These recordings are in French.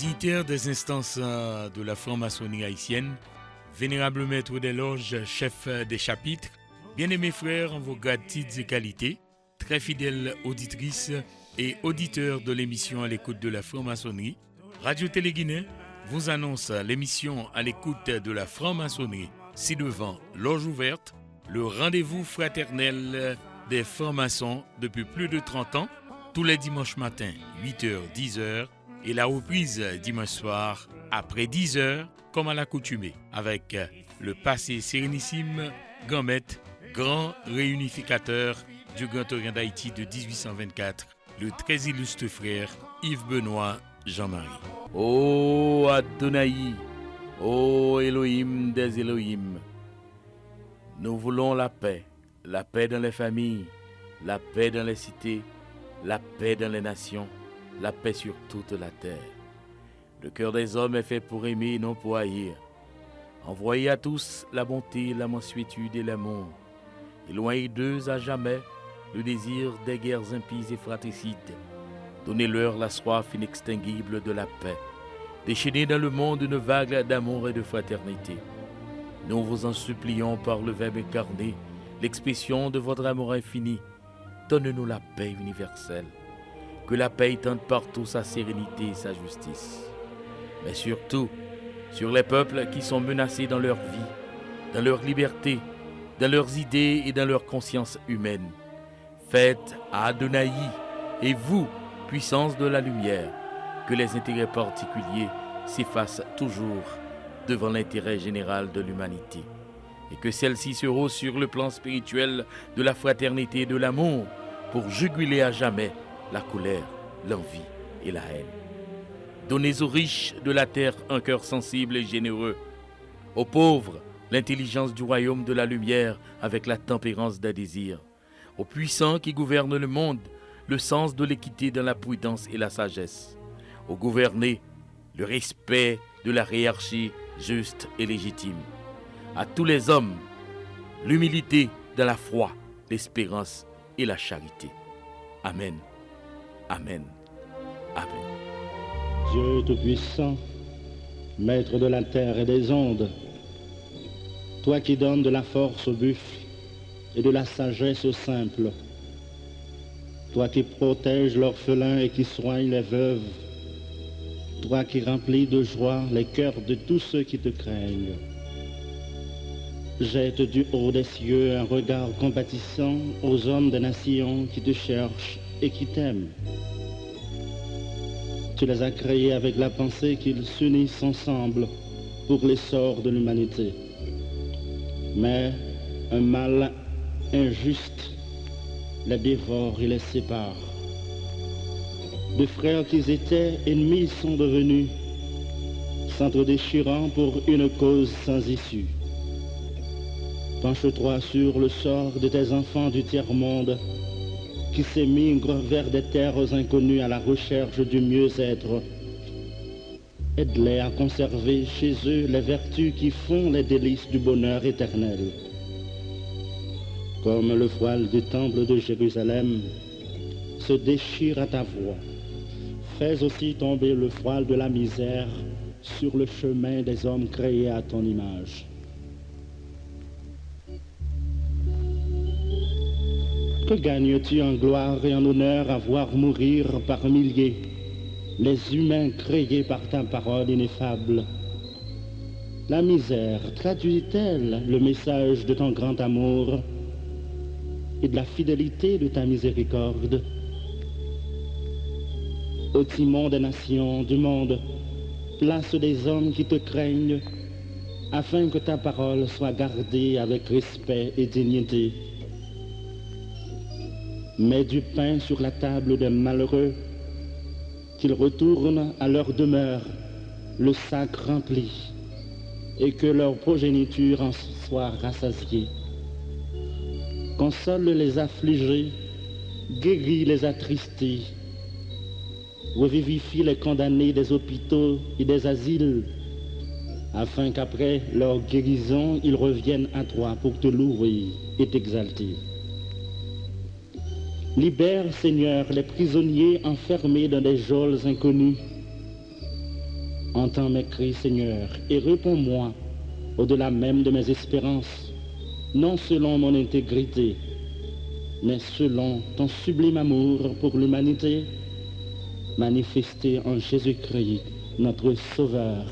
Dignitaire des instances de la franc-maçonnerie haïtienne, vénérable maître des loges, chef des chapitres, bien-aimés frères en vos grades, titres et qualités, très fidèles auditrices et auditeurs de l'émission à l'écoute de la franc-maçonnerie, Radio Télé-Guinée vous annonce l'émission à l'écoute de la franc-maçonnerie, ci-devant Loge ouverte, le rendez-vous fraternel des francs-maçons depuis plus de 30 ans, tous les dimanches matins, 8h, 10h, et la reprise dimanche soir, après 10h, comme à l'accoutumée, avec le passé sérénissime Gamet, grand réunificateur du Grand Orient d'Haïti de 1824, le très illustre frère Yves-Benoît Jean-Marie. Ô Adonai, ô Elohim des Elohim, nous voulons la paix dans les familles, la paix dans les cités, la paix dans les nations, la paix sur toute la terre. Le cœur des hommes est fait pour aimer, non pour haïr. Envoyez à tous la bonté, la mansuétude et l'amour. Éloignez d'eux à jamais le désir des guerres impies et fratricides. Donnez-leur la soif inextinguible de la paix. Déchaînez dans le monde une vague d'amour et de fraternité. Nous vous en supplions par le Verbe incarné, l'expression de votre amour infini. Donne-nous la paix universelle. Que la paix étende partout sa sérénité et sa justice. Mais surtout, sur les peuples qui sont menacés dans leur vie, dans leur liberté, dans leurs idées et dans leur conscience humaine. Faites à Adonai et vous, puissance de la lumière, que les intérêts particuliers s'effacent toujours devant l'intérêt général de l'humanité, et que celle-ci se rose sur le plan spirituel de la fraternité et de l'amour pour juguler à jamais la colère, l'envie et la haine. Donnez aux riches de la terre un cœur sensible et généreux, aux pauvres l'intelligence du royaume de la lumière avec la tempérance des désirs, aux puissants qui gouvernent le monde le sens de l'équité dans la prudence et la sagesse, aux gouvernés le respect de la hiérarchie juste et légitime, à tous les hommes l'humilité dans la foi, l'espérance et la charité. Amen. Amen. Amen. Dieu Tout-Puissant, Maître de la terre et des ondes, toi qui donnes de la force aux buffles et de la sagesse aux simples, toi qui protèges l'orphelin et qui soignes les veuves, toi qui remplis de joie les cœurs de tous ceux qui te craignent, jette du haut des cieux un regard compatissant aux hommes des nations qui te cherchent et qui t'aiment. Tu les as créés avec la pensée qu'ils s'unissent ensemble pour l'essor de l'humanité. Mais un mal injuste les dévore et les sépare. Deux frères qui étaient ennemis sont devenus, s'entre-déchirant pour une cause sans issue. Penche-toi sur le sort de tes enfants du tiers-monde qui s'émigrent vers des terres inconnues à la recherche du mieux-être. Aide-les à conserver chez eux les vertus qui font les délices du bonheur éternel. Comme le voile du temple de Jérusalem se déchire à ta voix, fais aussi tomber le voile de la misère sur le chemin des hommes créés à ton image. Que gagnes-tu en gloire et en honneur à voir mourir par milliers les humains créés par ta parole ineffable? La misère traduit-elle le message de ton grand amour et de la fidélité de ta miséricorde? Au timon des nations du monde, place des hommes qui te craignent, afin que ta parole soit gardée avec respect et dignité. Mets du pain sur la table des malheureux, qu'ils retournent à leur demeure, le sac rempli, et que leur progéniture en soit rassasiée. Console les affligés, guéris les attristés, revivifie les condamnés des hôpitaux et des asiles, afin qu'après leur guérison, ils reviennent à toi pour te louer et t'exalter. Libère, Seigneur, les prisonniers enfermés dans des geôles inconnues, Entends mes cris, Seigneur, et réponds-moi au-delà même de mes espérances, non selon mon intégrité, mais selon ton sublime amour pour l'humanité, manifesté en Jésus-Christ, notre Sauveur.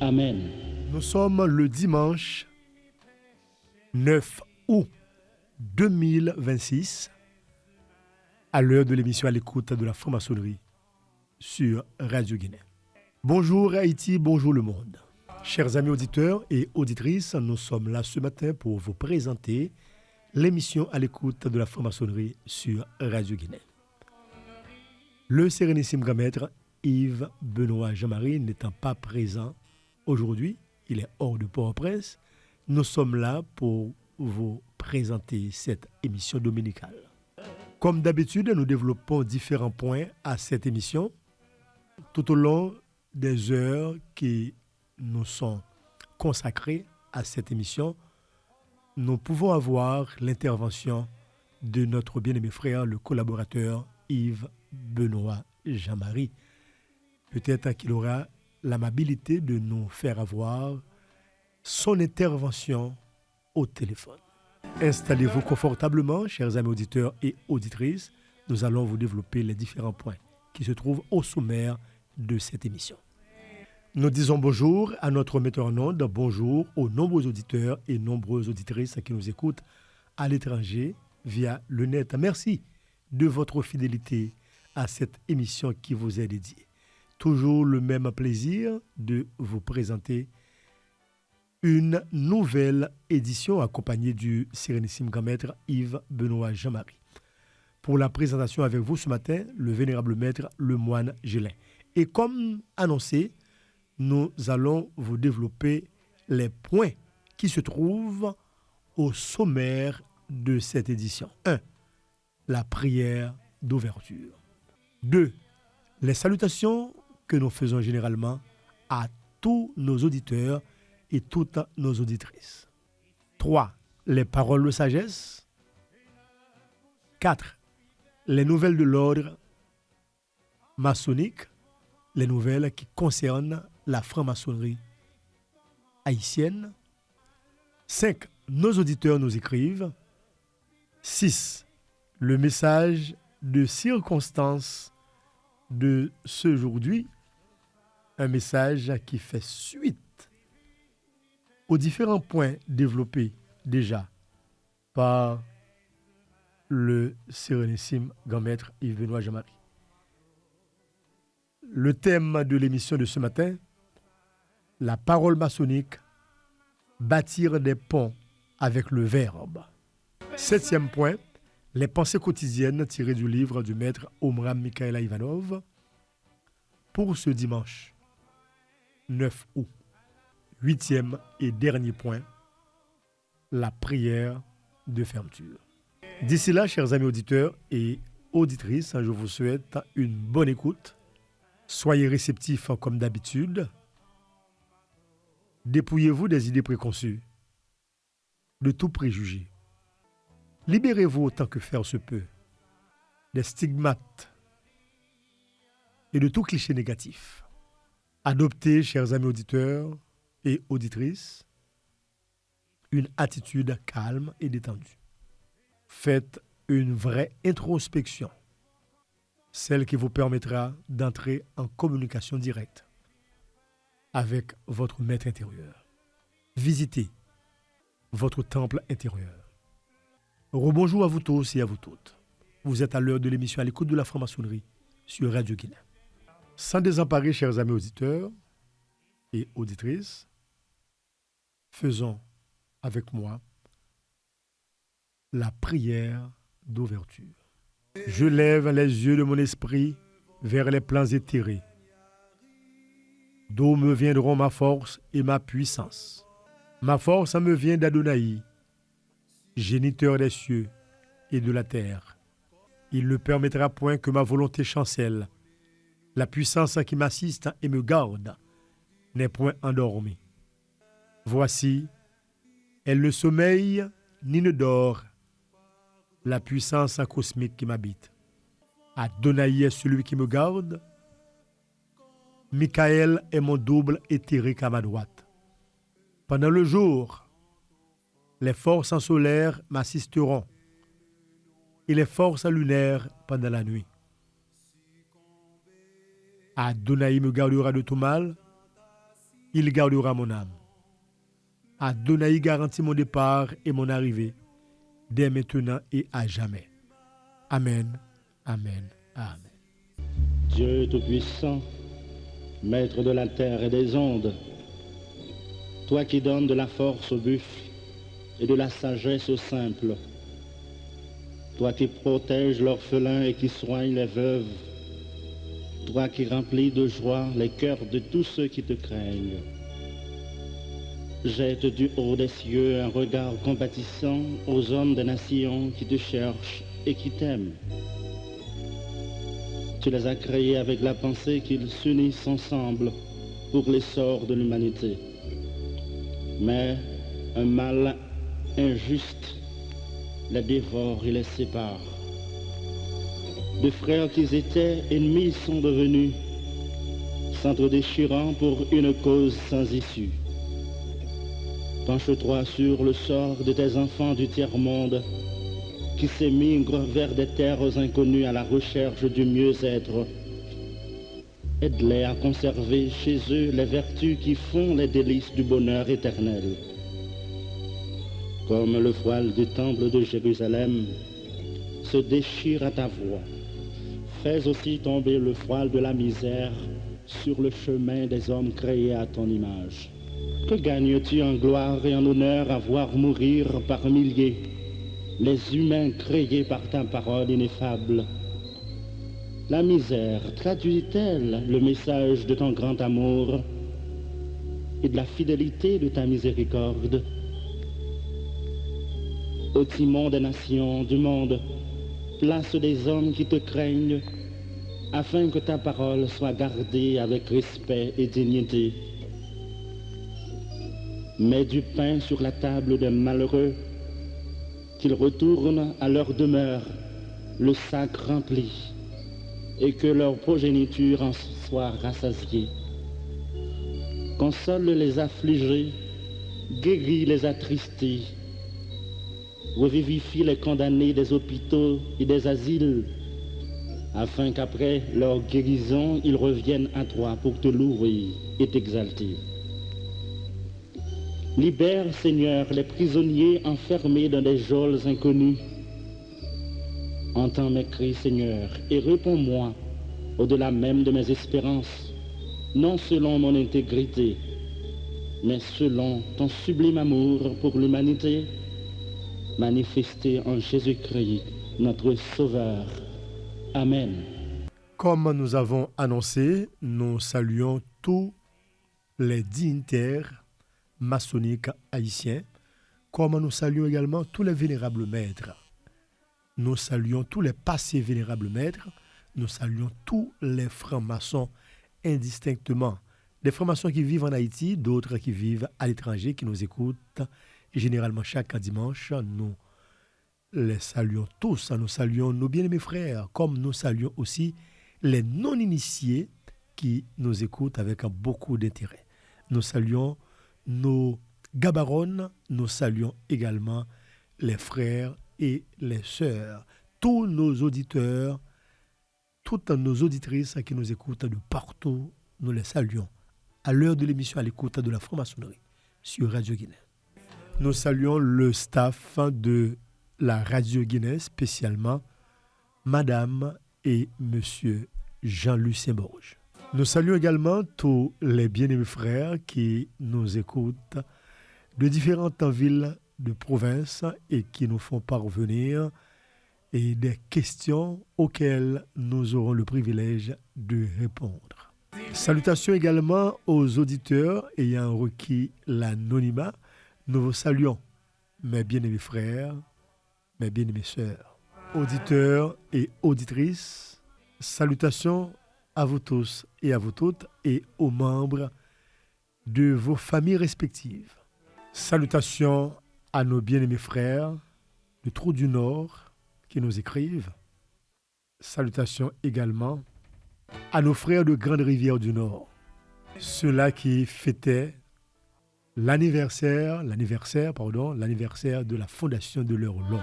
Amen. Nous sommes le dimanche 9 août 2026, à l'heure de l'émission à l'écoute de la franc-maçonnerie sur Radio Guinée. Bonjour Haïti, bonjour le monde. Chers amis auditeurs et auditrices, nous sommes là ce matin pour vous présenter l'émission à l'écoute de la franc-maçonnerie sur Radio Guinée. Le Sérénissime Grand Maître Yves Benoît Jean-Marie n'étant pas présent aujourd'hui, il est hors de Port-au-Prince, nous sommes là pour vous présenter cette émission dominicale. Comme d'habitude, nous développons différents points à cette émission tout au long des heures qui nous sont consacrées à cette émission. Nous pouvons avoir l'intervention de notre bien-aimé frère, le collaborateur Yves Benoît Jean-Marie. Peut-être qu'il aura l'amabilité de nous faire avoir son intervention au téléphone. Installez-vous confortablement, chers amis auditeurs et auditrices. Nous allons vous développer les différents points qui se trouvent au sommaire de cette émission. Nous disons bonjour à notre metteur en ondes, bonjour aux nombreux auditeurs et nombreuses auditrices qui nous écoutent à l'étranger via le net. Merci de votre fidélité à cette émission qui vous est dédiée. Toujours le même plaisir de vous présenter une nouvelle édition accompagnée du Sérénissime Grand Maître Yves Benoît Jean-Marie. Pour la présentation avec vous ce matin, le vénérable maître le moine Gélin. Et comme annoncé, nous allons vous développer les points qui se trouvent au sommaire de cette édition. 1. La prière d'ouverture. 2. Les salutations que nous faisons généralement à tous nos auditeurs et toutes nos auditrices. 3. Les paroles de sagesse. 4. Les nouvelles de l'ordre maçonnique, les nouvelles qui concernent la franc-maçonnerie haïtienne. 5. Nos auditeurs nous écrivent. 6. Le message de circonstance de ce aujourd'hui, un message qui fait suite aux différents points développés déjà par le Sérénissime Grand Maître Yves Benoît Jean-Marie. Le thème de l'émission de ce matin, la parole maçonnique, bâtir des ponts avec le verbe. 7e point, les pensées quotidiennes tirées du livre du maître Omram Mikhaël Ivanov pour ce dimanche 9 août. 8e et dernier point, la prière de fermeture. D'ici là, chers amis auditeurs et auditrices, je vous souhaite une bonne écoute. Soyez réceptifs comme d'habitude. Dépouillez-vous des idées préconçues, de tout préjugé. Libérez-vous autant que faire se peut des stigmates et de tout cliché négatif. Adoptez, chers amis auditeurs et auditrices, une attitude calme et détendue. Faites une vraie introspection, celle qui vous permettra d'entrer en communication directe avec votre maître intérieur. Visitez votre temple intérieur. Rebonjour à vous tous et à vous toutes. Vous êtes à l'heure de l'émission à l'écoute de la franc-maçonnerie sur Radio Guinée. Sans désemparer, chers amis auditeurs et auditrices, faisons avec moi la prière d'ouverture. Je lève les yeux de mon esprit vers les plans éthérés, d'où me viendront ma force et ma puissance. Ma force me vient d'Adonai, géniteur des cieux et de la terre. Il ne permettra point que ma volonté chancelle. La puissance qui m'assiste et me garde n'est point endormie. Voici, elle ne sommeille ni ne dort, la puissance cosmique qui m'habite. Adonai est celui qui me garde, Michael est mon double éthérique à ma droite. Pendant le jour, les forces solaires m'assisteront et les forces lunaires pendant la nuit. Adonai me gardera de tout mal, il gardera mon âme. Adonai garantit mon départ et mon arrivée, dès maintenant et à jamais. Amen, amen, amen. Dieu Tout-Puissant, Maître de la terre et des ondes, toi qui donnes de la force au buffle et de la sagesse au simple, toi qui protèges l'orphelin et qui soignes les veuves, toi qui remplis de joie les cœurs de tous ceux qui te craignent. Jette du haut des cieux un regard compatissant aux hommes des nations qui te cherchent et qui t'aiment. Tu les as créés avec la pensée qu'ils s'unissent ensemble pour l'essor de l'humanité. Mais un mal injuste les dévore et les sépare. Deux frères qui étaient ennemis sont devenus, s'entre-déchirant pour une cause sans issue. Penche-toi sur le sort de tes enfants du tiers-monde qui s'émigrent vers des terres inconnues à la recherche du mieux-être. Aide-les à conserver chez eux les vertus qui font les délices du bonheur éternel. Comme le voile du temple de Jérusalem se déchire à ta voix, fais aussi tomber le voile de la misère sur le chemin des hommes créés à ton image. Que gagnes-tu en gloire et en honneur à voir mourir par milliers les humains créés par ta parole ineffable? La misère traduit-elle le message de ton grand amour et de la fidélité de ta miséricorde? Au timon des nations du monde, place des hommes qui te craignent, afin que ta parole soit gardée avec respect et dignité. Mets du pain sur la table des malheureux, qu'ils retournent à leur demeure, le sac rempli, et que leur progéniture en soit rassasiée. Console les affligés, guéris les attristés, revivifie les condamnés des hôpitaux et des asiles, afin qu'après leur guérison, ils reviennent à toi pour te louer et t'exalter. Libère, Seigneur, les prisonniers enfermés dans des geôles inconnues. Entends mes cris, Seigneur, et réponds-moi au-delà même de mes espérances, non selon mon intégrité, mais selon ton sublime amour pour l'humanité, manifesté en Jésus-Christ, notre Sauveur. Amen. Comme nous avons annoncé, nous saluons tous les dignitaires maçonniques haïtiens, comme nous saluons également tous les vénérables maîtres. Nous saluons tous les passés vénérables maîtres, nous saluons tous les francs-maçons indistinctement. Des francs-maçons qui vivent en Haïti, d'autres qui vivent à l'étranger, qui nous écoutent. Et généralement, chaque dimanche, nous les saluons tous. Nous saluons nos bien-aimés frères, comme nous saluons aussi les non-initiés qui nous écoutent avec beaucoup d'intérêt. Nous saluons nos gabarones, nous saluons également les frères et les sœurs, tous nos auditeurs, toutes nos auditrices qui nous écoutent de partout, nous les saluons à l'heure de l'émission à l'écoute de la franc-maçonnerie sur Radio Guinée. Nous saluons le staff de la Radio Guinée, spécialement Madame et Monsieur Jean-Lucien Borges. Nous saluons également tous les bien-aimés frères qui nous écoutent de différentes villes de province et qui nous font parvenir et des questions auxquelles nous aurons le privilège de répondre. Salutations également aux auditeurs ayant requis l'anonymat. Nous vous saluons, mes bien-aimés frères, mes bien-aimées sœurs, auditeurs et auditrices. Salutations à vous tous et à vous toutes et aux membres de vos familles respectives. Salutations à nos bien-aimés frères de Trou du Nord qui nous écrivent. Salutations également à nos frères de Grande Rivière du Nord. ceux-là qui fêtaient l'anniversaire de la fondation de leur loge.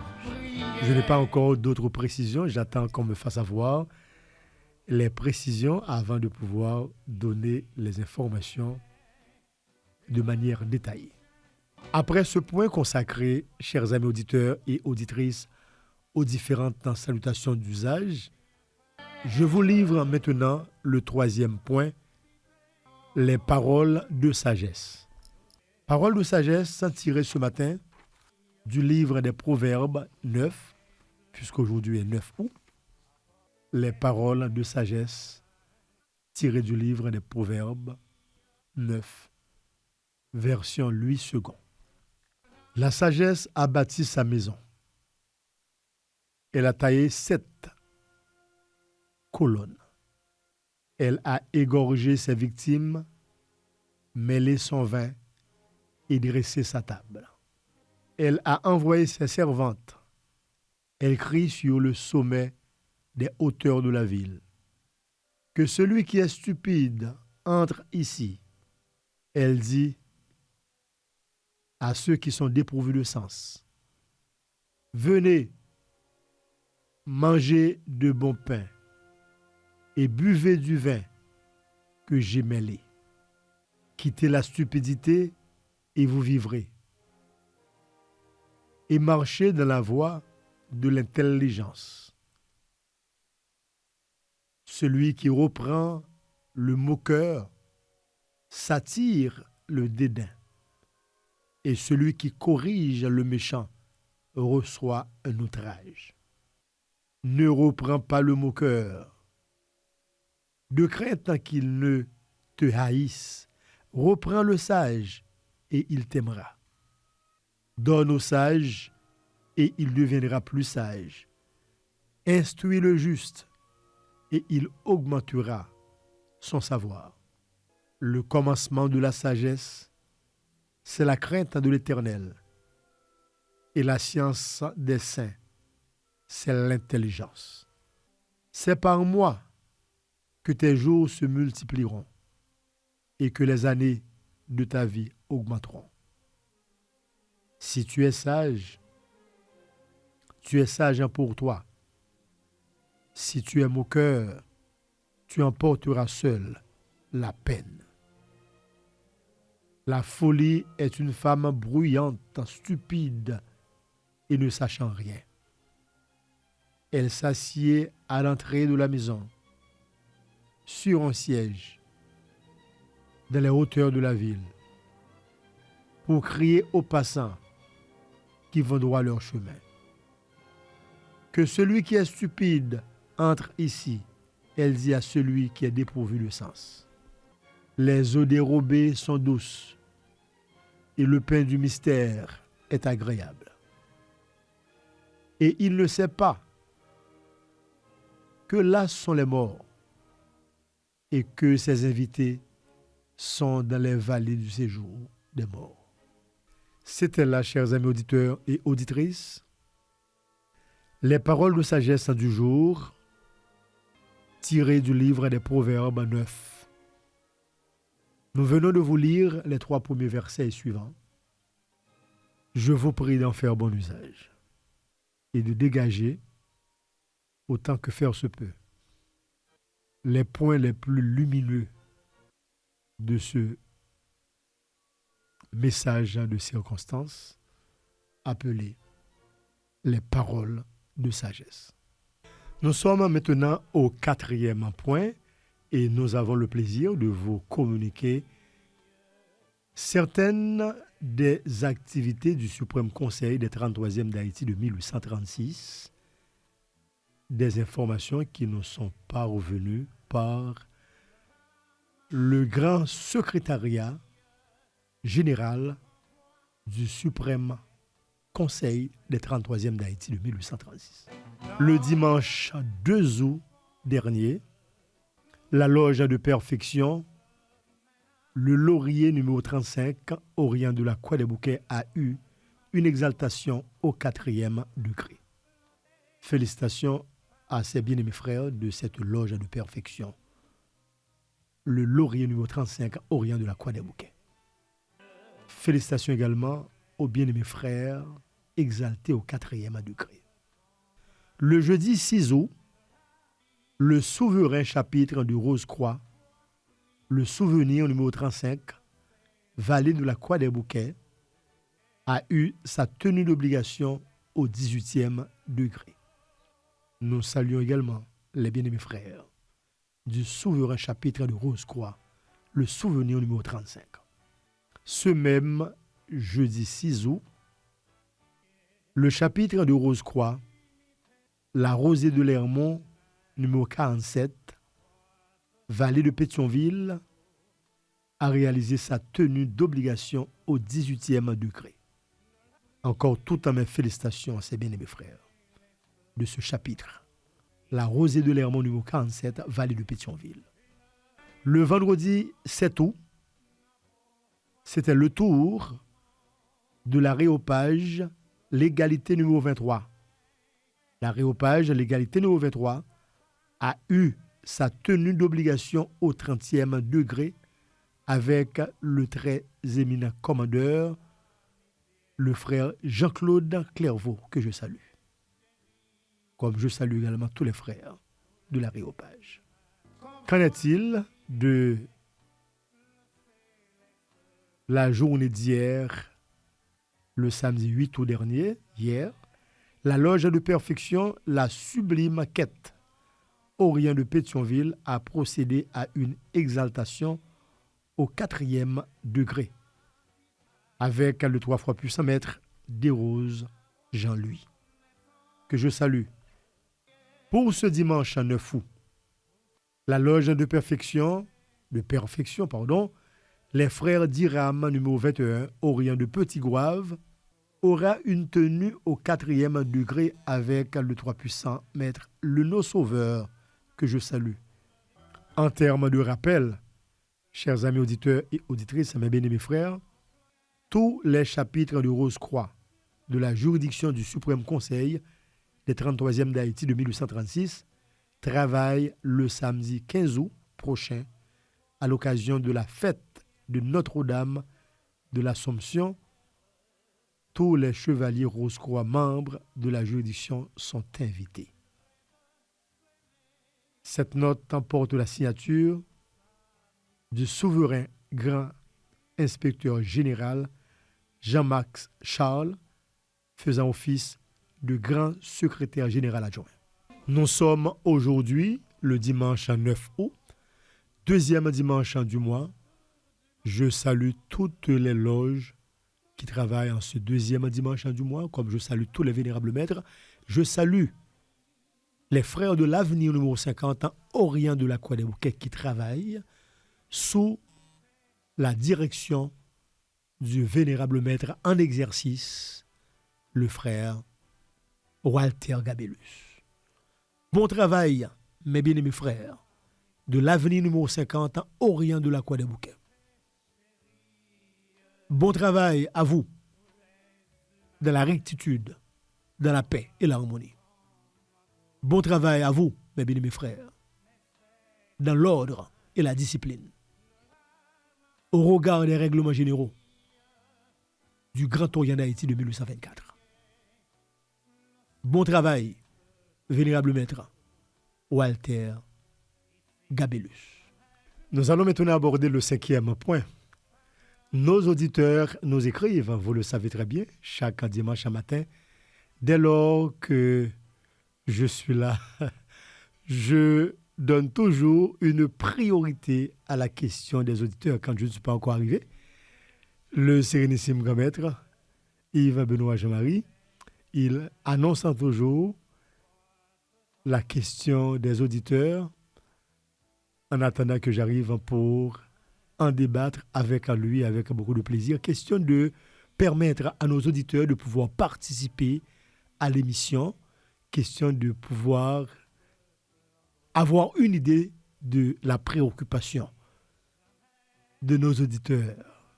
Je n'ai pas encore d'autres précisions, j'attends qu'on me fasse savoir les précisions avant de pouvoir donner les informations de manière détaillée. Après ce point consacré, chers amis auditeurs et auditrices, aux différentes salutations d'usage, je vous livre maintenant le troisième point, les paroles de sagesse. Paroles de sagesse tirées ce matin du livre des Proverbes 9, puisqu'aujourd'hui est 9 août. Les paroles de sagesse tirées du livre des Proverbes 9, version Louis II. La sagesse a bâti sa maison. Elle a taillé 7 colonnes. Elle a égorgé ses victimes, mêlé son vin et dressé sa table. Elle a envoyé ses servantes. Elle crie sur le sommet des hauteurs de la ville. Que celui qui est stupide entre ici. Elle dit à ceux qui sont dépourvus de sens. Venez, mangez de bon pain et buvez du vin que j'ai mêlé. Quittez la stupidité et vous vivrez. Et marchez dans la voie de l'intelligence. Celui qui reprend le moqueur s'attire le dédain. Et celui qui corrige le méchant reçoit un outrage. Ne reprends pas le moqueur. De crainte qu'il ne te haïsse, reprends le sage et il t'aimera. Donne au sage et il deviendra plus sage. Instruis le juste et il augmentera son savoir. Le commencement de la sagesse, c'est la crainte de l'Éternel. Et la science des saints, c'est l'intelligence. C'est par moi que tes jours se multiplieront et que les années de ta vie augmenteront. Si tu es sage pour toi. Si tu es moqueur, tu emporteras seul la peine. La folie est une femme bruyante, stupide et ne sachant rien. Elle s'assied à l'entrée de la maison, sur un siège, dans les hauteurs de la ville, pour crier aux passants qui vont droit leur chemin. Que celui qui est stupide entre ici, elle dit à celui qui est dépourvu de sens. Les eaux dérobées sont douces et le pain du mystère est agréable. Et il ne sait pas que là sont les morts et que ses invités sont dans les vallées du séjour des morts. C'était là, chers amis auditeurs et auditrices, les paroles de sagesse du jour tirées du livre des Proverbes 9. Nous venons de vous lire les 3 premiers versets suivants. Je vous prie d'en faire bon usage et de dégager, autant que faire se peut, les points les plus lumineux de ce message de circonstance appelé les paroles de sagesse. Nous sommes maintenant au 4e point et nous avons le plaisir de vous communiquer certaines des activités du Suprême Conseil des 33e d'Haïti de 1836, des informations qui nous sont parvenues par le grand secrétariat général du Suprême Conseil des 33e d'Haïti de 1836. Le dimanche 2 août dernier, la loge de perfection, le laurier numéro 35, Orient de la Croix des Bouquets, a eu une exaltation au 4e degré. Félicitations à ces bien-aimés frères de cette loge de perfection. le laurier numéro 35, Orient de la Croix des Bouquets. Félicitations également aux bien-aimés frères exaltés au 4e degré. Le jeudi 6 août, le souverain chapitre du Rose-Croix, le souvenir numéro 35, Vallée de la Croix des Bouquets, a eu sa tenue d'obligation au 18e degré. Nous saluons également les bien-aimés frères du souverain chapitre du Rose-Croix, le souvenir numéro 35. Ce même jeudi 6 août, le chapitre du Rose-Croix, la Rosée de Lermont, numéro 47, Vallée de Pétionville, a réalisé sa tenue d'obligation au 18e degré. Encore toutes mes félicitations à ces bien-aimés frères de ce chapitre. La Rosée de Lermont numéro 47, Vallée de Pétionville. Le vendredi 7 août, c'était le tour de l'aréopage L'égalité numéro 23. L'aréopage L'égalité numéro 23 a eu sa tenue d'obligation au 30e degré avec le très éminent commandeur, le frère Jean-Claude Clairvaux, que je salue. Comme je salue également tous les frères de l'aréopage. Qu'en est-il de la journée d'hier, le samedi 8 août dernier, hier, la loge de perfection, la sublime quête, Orient de Pétionville, a procédé à une exaltation au 4e degré, avec le 3 fois puissant maître Desroses Jean-Louis, que je salue. Pour ce dimanche 9 août, la loge de perfection, les frères d'Iram numéro 21, Orient de Petit-Gouave, aura une tenue au 4e degré avec le 3 puissant maître Leno Sauveur, que je salue. En termes de rappel, chers amis auditeurs et auditrices, mes bien-aimés frères, tous les chapitres du Rose-Croix de la juridiction du Suprême Conseil des 33e d'Haïti de 1836 travaillent le samedi 15 août prochain à l'occasion de la fête de Notre-Dame de l'Assomption. Tous les chevaliers Rose-Croix membres de la juridiction sont invités. Cette note emporte la signature du souverain grand inspecteur général Jean-Max Charles, faisant office de grand secrétaire général adjoint. Nous sommes aujourd'hui le dimanche 9 août, deuxième dimanche du mois. Je salue toutes les loges qui travaillent en ce deuxième dimanche du mois, comme je salue tous les vénérables maîtres. Je salue les frères de l'avenir numéro 50, Orient de la Croix des Bouquets, qui travaillent sous la direction du vénérable maître en exercice, le frère Walter Gabellus. Bon travail, mes bien-aimés frères, de l'avenir numéro 50, Orient de la Croix des Bouquets. Bon travail à vous, dans la rectitude, dans la paix et l'harmonie. Bon travail à vous, mes bien-aimés frères, dans l'ordre et la discipline, au regard des règlements généraux du Grand Orient d'Haïti de 1824. Bon travail, vénérable maître Walter Gabellus. Nous allons maintenant aborder le 5e point. Nos auditeurs nous écrivent, vous le savez très bien, chaque dimanche matin, dès lors que je suis là, je donne toujours une priorité à la question des auditeurs quand je ne suis pas encore arrivé. Le sérénissime grand maître, Yves Benoît Jean-Marie, il annonce toujours la question des auditeurs en attendant que j'arrive pour en débattre avec lui avec beaucoup de plaisir. Question de permettre à nos auditeurs de pouvoir participer à l'émission. Question de pouvoir avoir une idée de la préoccupation de nos auditeurs,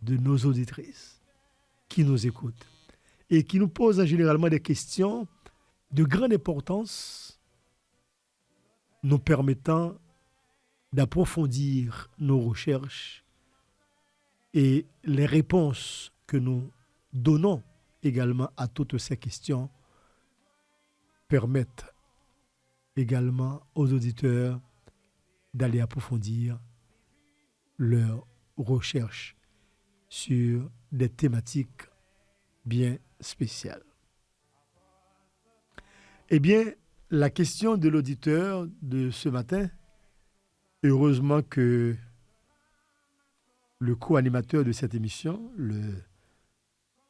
de nos auditrices qui nous écoutent et qui nous posent généralement des questions de grande importance nous permettant d'approfondir nos recherches et les réponses que nous donnons également à toutes ces questions permettent également aux auditeurs d'aller approfondir leurs recherches sur des thématiques bien spéciales. Eh bien, la question de l'auditeur de ce matin, heureusement que le co-animateur de cette émission, le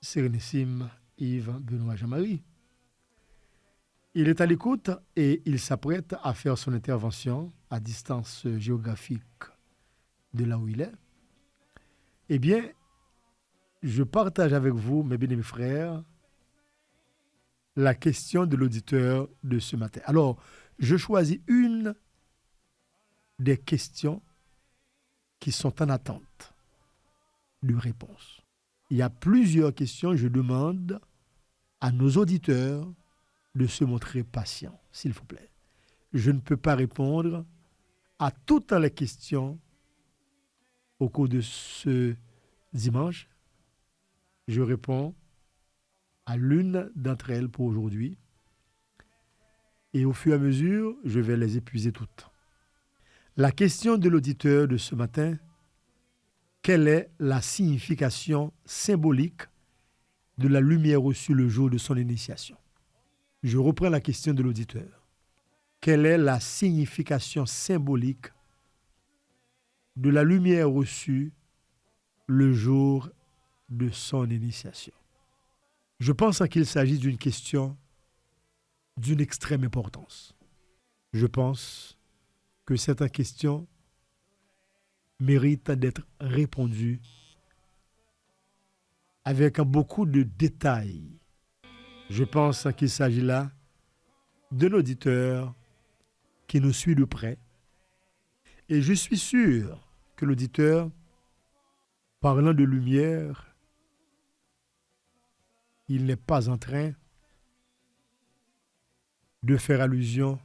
Sérénissime Yves Benoît Jean-Marie, il est à l'écoute et il s'apprête à faire son intervention à distance géographique de là où il est. Eh bien, je partage avec vous, mes bien-aimés frères, la question de l'auditeur de ce matin. Alors, je choisis une des questions qui sont en attente de réponse. Il y a plusieurs questions. Je demande à nos auditeurs de se montrer patients, s'il vous plaît. Je ne peux pas répondre à toutes les questions au cours de ce dimanche. Je réponds à l'une d'entre elles pour aujourd'hui. Et au fur et à mesure, je vais les épuiser toutes. La question de l'auditeur de ce matin: quelle est la signification symbolique de la lumière reçue le jour de son initiation? Je reprends la question de l'auditeur. Quelle est la signification symbolique de la lumière reçue le jour de son initiation? Je pense qu'il s'agit d'une question d'une extrême importance. Je pense que cette question mérite d'être répondue avec beaucoup de détails. Je pense qu'il s'agit là d'un auditeur qui nous suit de près. Et je suis sûr que l'auditeur, parlant de lumière, il n'est pas en train de faire allusion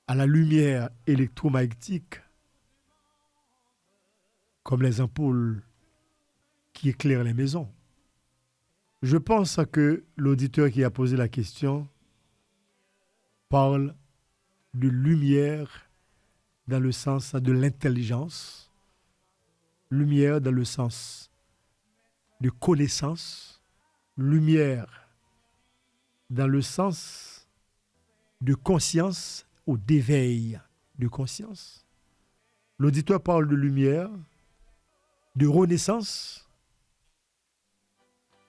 à la lumière électromagnétique, comme les ampoules qui éclairent les maisons. Je pense que l'auditeur qui a posé la question parle de lumière dans le sens de l'intelligence, lumière dans le sens de connaissance, lumière dans le sens de conscience ou d'éveil de conscience. L'auditeur parle de lumière, de renaissance.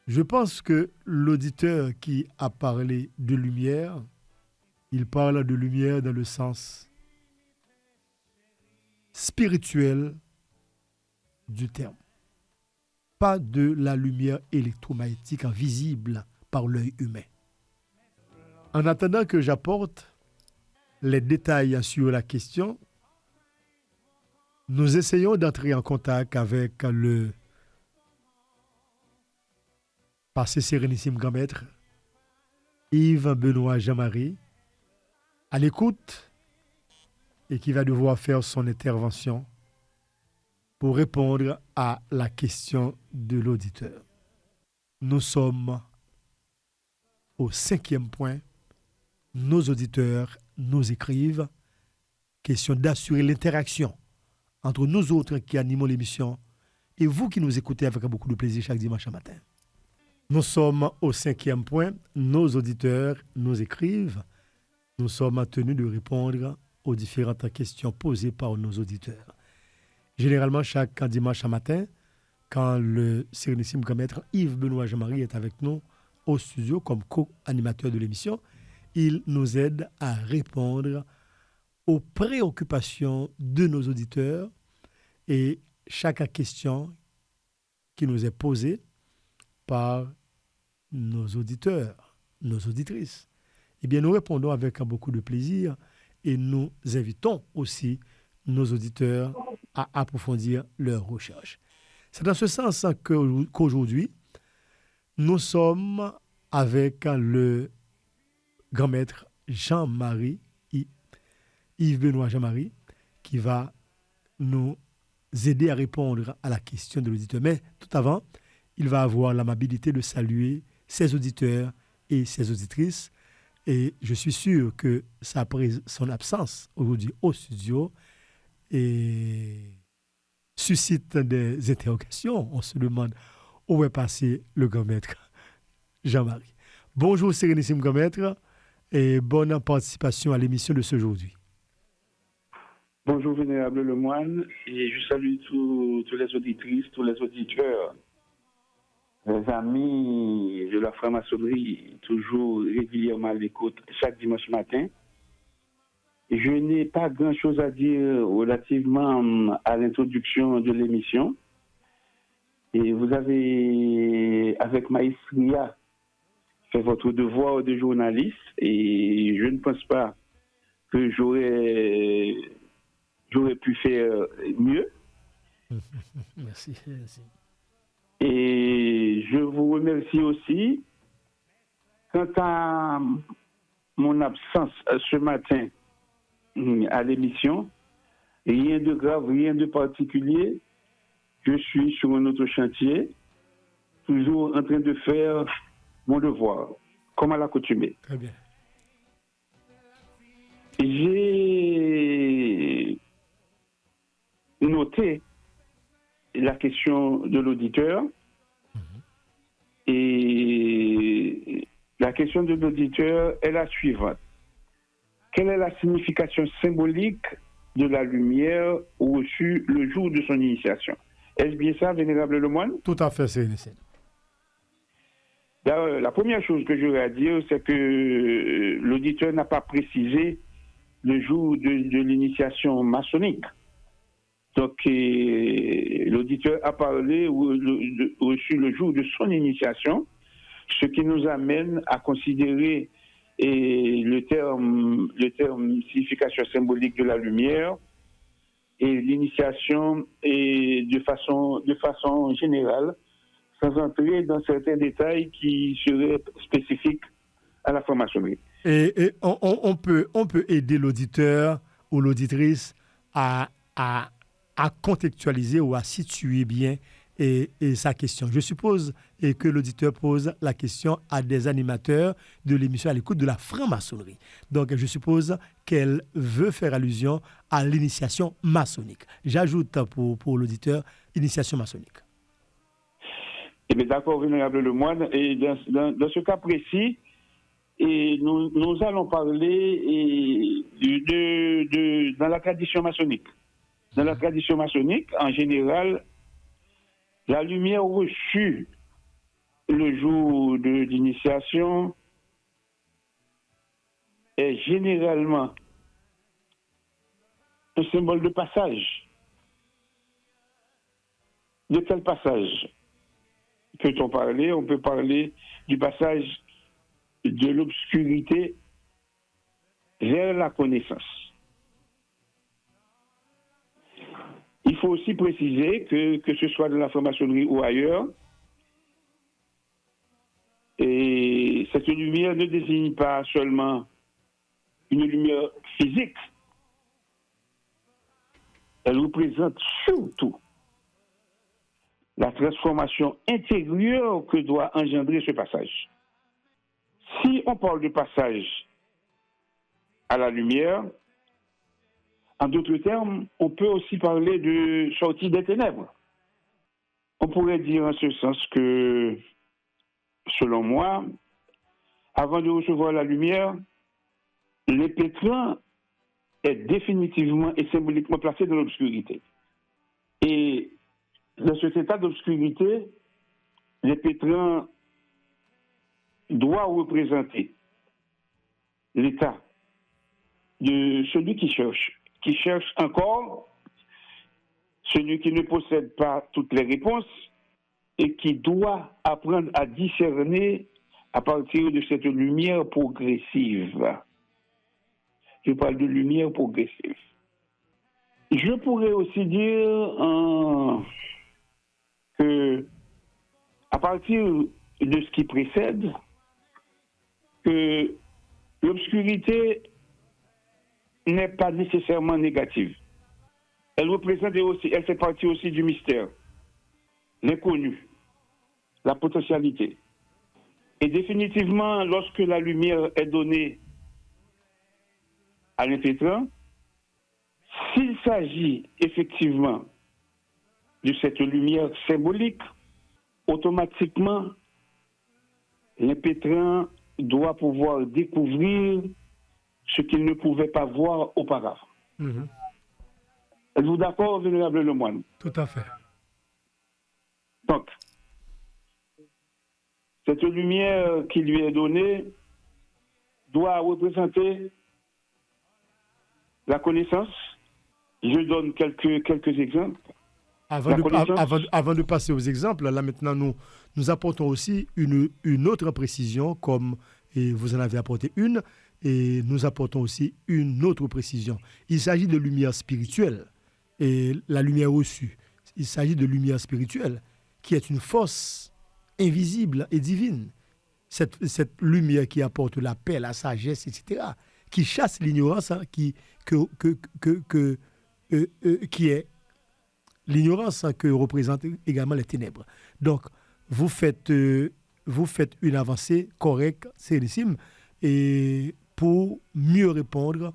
Je pense que l'auditeur qui a parlé de lumière, il parle de lumière dans le sens spirituel du terme. Pas de la lumière électromagnétique visible par l'œil humain. En attendant que j'apporte les détails sur la question, nous essayons d'entrer en contact avec le passé sérénissime grand maître Yves Benoît Jean-Marie, à l'écoute et qui va devoir faire son intervention pour répondre à la question de l'auditeur. Nous sommes au 5e point. Nos auditeurs nous écrivent. Question d'assurer l'interaction entre nous autres qui animons l'émission et vous qui nous écoutez avec beaucoup de plaisir chaque dimanche matin. Nous sommes au 5e point. Nos auditeurs nous écrivent. Nous sommes tenus de répondre aux différentes questions posées par nos auditeurs. Généralement, chaque dimanche matin, quand le sérénissime grand maître Yves Benoît Jean-Marie est avec nous au studio comme co-animateur de l'émission, il nous aide à répondre aux préoccupations de nos auditeurs et chaque question qui nous est posée par nos auditeurs, nos auditrices, eh bien, nous répondons avec beaucoup de plaisir et nous invitons aussi nos auditeurs à approfondir leurs recherches. C'est dans ce sens qu'aujourd'hui, nous sommes avec le grand maître Jean-Marie, Yves Benoît Jean-Marie, qui va nous aider à répondre à la question de l'auditeur. Mais tout avant, il va avoir l'amabilité de saluer ses auditeurs et ses auditrices. Et je suis sûr que son absence aujourd'hui au studio suscite des interrogations. On se demande où est passé le grand maître Jean-Marie. Bonjour Sérénissime grand maître et bonne participation à l'émission de ce aujourd'hui. Bonjour Vénérable Lemoine et je salue tous les auditrices, tous les auditeurs, les amis de la franc-maçonnerie, toujours régulièrement à l'écoute chaque dimanche matin. Je n'ai pas grand-chose à dire relativement à l'introduction de l'émission. Et vous avez, avec maestria, fait votre devoir de journaliste et je ne pense pas que j'aurais pu faire mieux. Merci. Et je vous remercie aussi. Quant à mon absence ce matin à l'émission, rien de grave, rien de particulier. Je suis sur un autre chantier, toujours en train de faire mon devoir, comme à l'accoutumée. Très bien. J'ai noté la question de l'auditeur. Et la question de l'auditeur est la suivante. Quelle est la signification symbolique de la lumière reçue le jour de son initiation? Est-ce bien ça, Vénérable Lemoine? Tout à fait, c'est La première chose que j'aurais à dire, c'est que l'auditeur n'a pas précisé le jour de l'initiation maçonnique. Donc, l'auditeur a parlé ou reçu le jour de son initiation, ce qui nous amène à considérer le terme signification symbolique de la lumière et l'initiation et de façon générale, sans entrer dans certains détails qui seraient spécifiques à la franc-maçonnerie. Et on peut aider l'auditeur ou l'auditrice à contextualiser ou à situer bien et sa question. Je suppose que l'auditeur pose la question à des animateurs de l'émission à l'écoute de la franc-maçonnerie. Donc, je suppose qu'elle veut faire allusion à l'initiation maçonnique. J'ajoute pour l'auditeur, initiation maçonnique. Eh bien, d'accord, Vénérable Lemoine. Et dans ce cas précis, nous allons parler dans la tradition maçonnique. Dans la tradition maçonnique, en général, la lumière reçue le jour de l'initiation est généralement un symbole de passage. De quel passage peut-on parler? On peut parler du passage de l'obscurité vers la connaissance. Il faut aussi préciser que ce soit dans la franc-maçonnerie ou ailleurs, et cette lumière ne désigne pas seulement une lumière physique, elle représente surtout la transformation intérieure que doit engendrer ce passage. Si on parle de passage à la lumière, en d'autres termes, on peut aussi parler de sortie des ténèbres. On pourrait dire en ce sens que, selon moi, avant de recevoir la lumière, l'impétrant est définitivement et symboliquement placé dans l'obscurité. Et dans cet état d'obscurité, l'impétrant doit représenter l'état de celui qui cherche encore, celui qui ne possède pas toutes les réponses et qui doit apprendre à discerner à partir de cette lumière progressive. Je parle de lumière progressive. Je pourrais aussi dire que à partir de ce qui précède, que l'obscurité n'est pas nécessairement négative. elle représente aussi, elle fait partie aussi du mystère, l'inconnu, la potentialité. Et définitivement, lorsque la lumière est donnée à l'impétrant, s'il s'agit effectivement de cette lumière symbolique, automatiquement, l'impétrant doit pouvoir découvrir ce qu'il ne pouvait pas voir auparavant. Mhm. Êtes-vous d'accord, Vénérable Lemoine? Tout à fait. Donc, cette lumière qui lui est donnée doit représenter la connaissance. Je donne quelques exemples. Avant de passer aux exemples, là maintenant, nous apportons aussi une autre précision, comme et vous en avez apporté une, et nous apportons aussi une autre précision. Il s'agit de lumière spirituelle, et la lumière reçue. Il s'agit de lumière spirituelle, qui est une force invisible et divine. Cette lumière qui apporte la paix, la sagesse, etc., qui chasse l'ignorance, hein, qui est l'ignorance que représentent également les ténèbres. Donc, vous faites une avancée correcte, sérénissime, et pour mieux répondre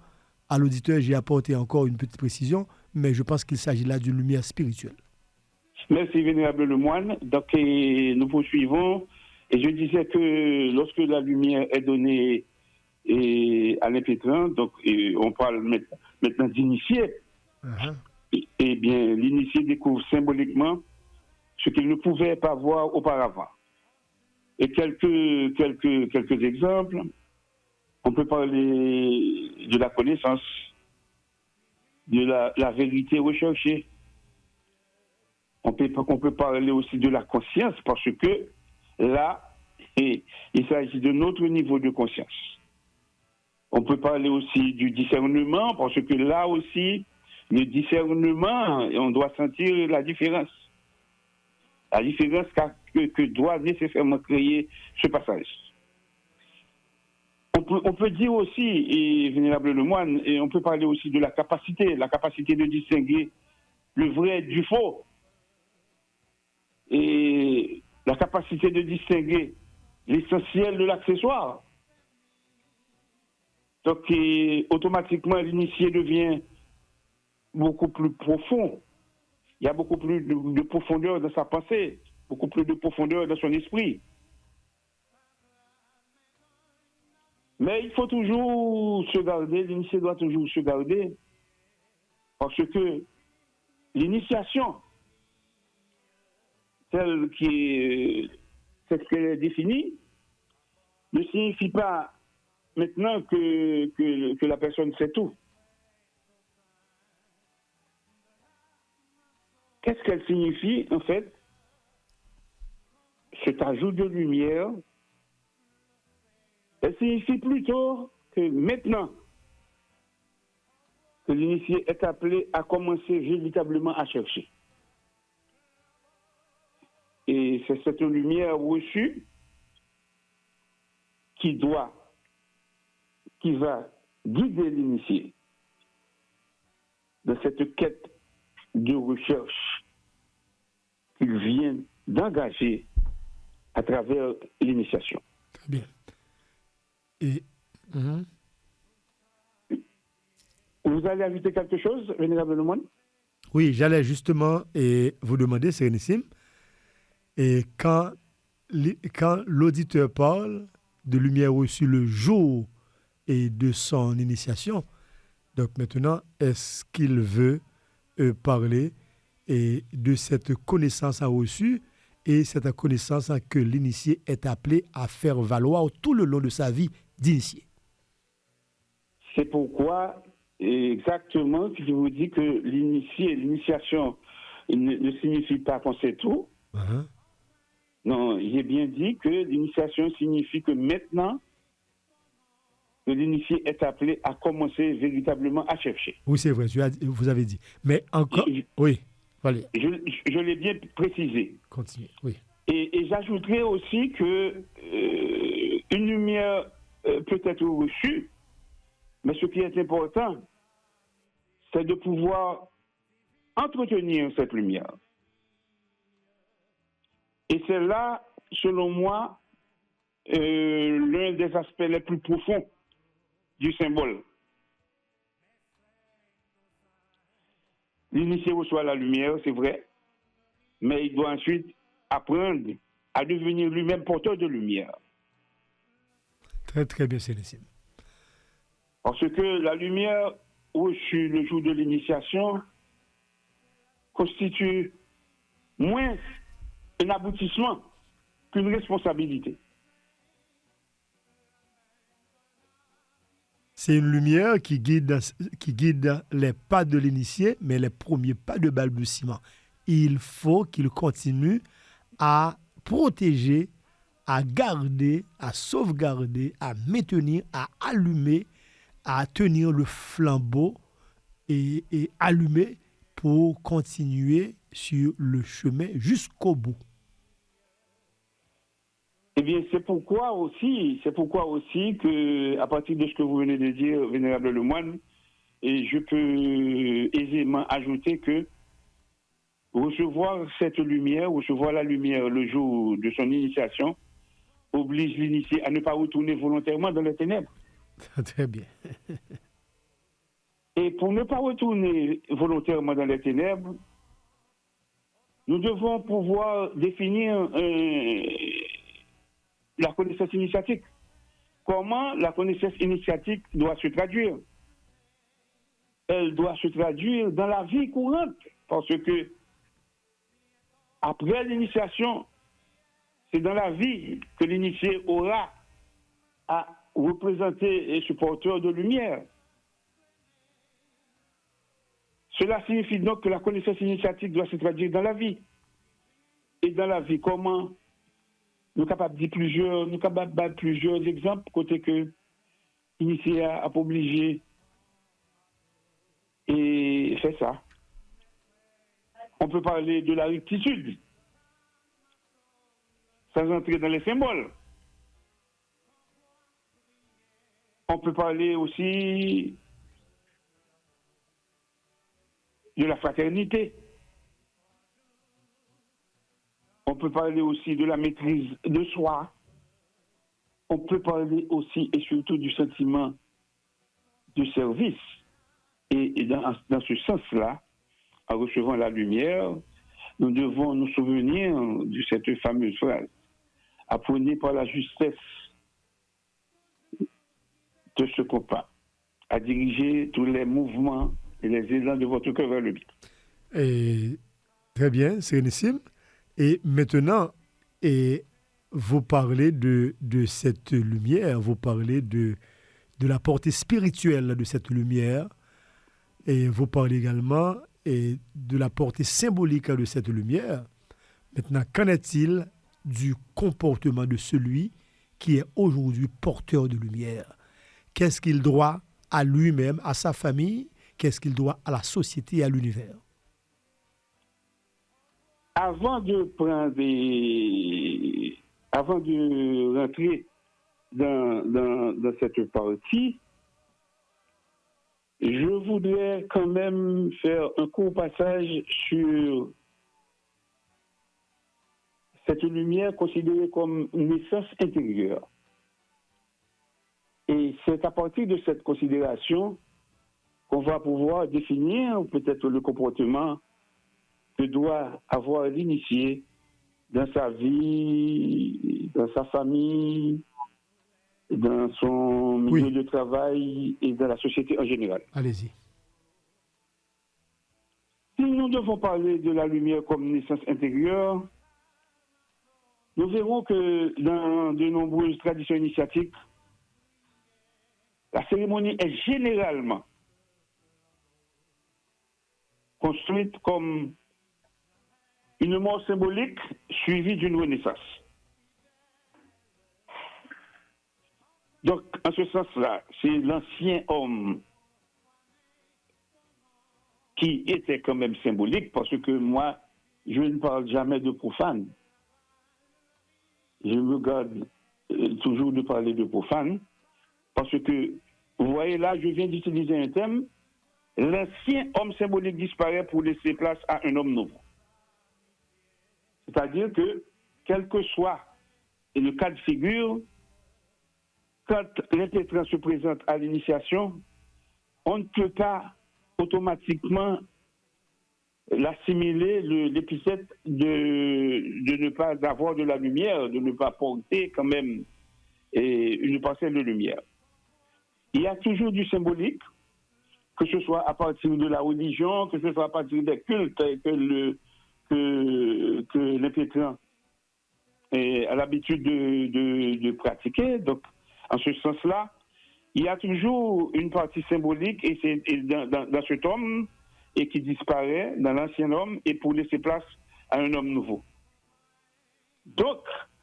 à l'auditeur, j'ai apporté encore une petite précision, mais je pense qu'il s'agit là d'une lumière spirituelle. Merci, Vénérable Lemoine. Donc, nous poursuivons. Et je disais que lorsque la lumière est donnée à l'impétrant, donc on parle maintenant d'initié, eh bien, l'initié découvre symboliquement ce qu'il ne pouvait pas voir auparavant. Et quelques exemples. On peut parler de la connaissance, de la vérité recherchée. On peut parler aussi de la conscience, parce que là, il s'agit de notre niveau de conscience. On peut parler aussi du discernement, parce que là aussi, le discernement, on doit sentir la différence. La différence que doit nécessairement créer ce passage. On peut dire aussi, et Vénérable Lemoine, et on peut parler aussi de la capacité de distinguer le vrai du faux, et la capacité de distinguer l'essentiel de l'accessoire. Donc, automatiquement, l'initié devient beaucoup plus profond. Il y a beaucoup plus de profondeur dans sa pensée, beaucoup plus de profondeur dans son esprit. Mais il faut toujours se garder, l'initié doit toujours se garder, parce que l'initiation, telle qu'elle est définie, ne signifie pas maintenant que la personne sait tout. Qu'est-ce qu'elle signifie, en fait? Cet ajout de lumière, elle signifie plutôt que maintenant que l'initié est appelé à commencer véritablement à chercher. Et c'est cette lumière reçue qui va guider l'initié dans cette quête de recherche qu'il vient d'engager à travers l'initiation. Très bien. Et vous allez ajouter quelque chose, Vénérable Lemoine? Oui, j'allais justement vous demander, Sérénissime, et quand l'auditeur parle de lumière reçue le jour et de son initiation, donc maintenant, est-ce qu'il veut parler de cette connaissance reçue et cette connaissance que l'initié est appelé à faire valoir tout le long de sa vie d'initié? C'est pourquoi, exactement, je vous dis que l'initiation ne signifie pas qu'on sait tout. Uh-huh. Non, j'ai bien dit que l'initiation signifie que maintenant, que l'initié est appelé à commencer véritablement à chercher. Oui, c'est vrai, vous avez dit. Mais encore... Oui, allez. Je l'ai bien précisé. Continuez, oui. Et j'ajouterai aussi que une lumière peut être reçue, mais ce qui est important, c'est de pouvoir entretenir cette lumière. Et c'est là, selon moi, l'un des aspects les plus profonds du symbole. L'initié reçoit la lumière, c'est vrai, mais il doit ensuite apprendre à devenir lui-même porteur de lumière. Très, très bien, Sénésim. Parce que la lumière reçue le jour de l'initiation constitue moins un aboutissement qu'une responsabilité. C'est une lumière qui guide les pas de l'initié, mais les premiers pas de balbutiement. Il faut qu'il continue à protéger, à garder, à sauvegarder, à maintenir, à allumer, à tenir le flambeau et allumer pour continuer sur le chemin jusqu'au bout. Eh bien, c'est pourquoi aussi que, à partir de ce que vous venez de dire, Vénérable Lemoine, et je peux aisément ajouter que recevoir la lumière le jour de son initiation, oblige l'initié à ne pas retourner volontairement dans les ténèbres. Très bien. Et pour ne pas retourner volontairement dans les ténèbres, nous devons pouvoir définir la connaissance initiatique. Comment la connaissance initiatique doit se traduire? Elle doit se traduire dans la vie courante, parce que après l'initiation, c'est dans la vie que l'initié aura à représenter et supporter de lumière. Cela signifie donc que la connaissance initiatique doit se traduire dans la vie. Et dans la vie, comment? Nous sommes capables de dire plusieurs exemples, côté que l'initié a pas obligé et fait ça. On peut parler de la rectitude, sans entrer dans les symboles. On peut parler aussi de la fraternité. On peut parler aussi de la maîtrise de soi. On peut parler aussi et surtout du sentiment de service. Et dans ce sens-là, en recevant la lumière, nous devons nous souvenir de cette fameuse phrase: apprenez par la justesse de ce compas à diriger tous les mouvements et les élans de votre cœur vers le bien. Et, très bien, Sérénissime. Et maintenant, vous parlez de cette lumière, vous parlez de la portée spirituelle de cette lumière, et vous parlez également de la portée symbolique de cette lumière. Maintenant, qu'en est-il du comportement de celui qui est aujourd'hui porteur de lumière? Qu'est-ce qu'il doit à lui-même, à sa famille? Qu'est-ce qu'il doit à la société et à l'univers? Avant de rentrer dans cette partie, je voudrais quand même faire un court passage sur cette lumière considérée comme une essence intérieure. Et c'est à partir de cette considération qu'on va pouvoir définir peut-être le comportement que doit avoir l'initié dans sa vie, dans sa famille, dans son milieu de travail et dans la société en général. Allez-y. Si nous devons parler de la lumière comme une essence intérieure, nous verrons que dans de nombreuses traditions initiatiques, la cérémonie est généralement construite comme une mort symbolique suivie d'une renaissance. Donc, en ce sens-là, c'est l'ancien homme qui était quand même symbolique, parce que moi, je ne parle jamais de profane. Je me garde toujours de parler de profane, parce que, vous voyez là, je viens d'utiliser un thème l'ancien homme symbolique disparaît pour laisser place à un homme nouveau. C'est-à-dire que, quel que soit le cas de figure, quand l'impétrant se présente à l'initiation, on ne peut pas automatiquement l'assimiler, l'épithète de ne pas avoir de la lumière, de ne pas porter quand même une parcelle de lumière. Il y a toujours du symbolique, que ce soit à partir de la religion, que ce soit à partir des cultes que l'impétrant a l'habitude de pratiquer. Donc, en ce sens-là, il y a toujours une partie symbolique et c'est dans cet homme et qui disparaît, dans l'ancien homme, et pour laisser place à un homme nouveau. Donc,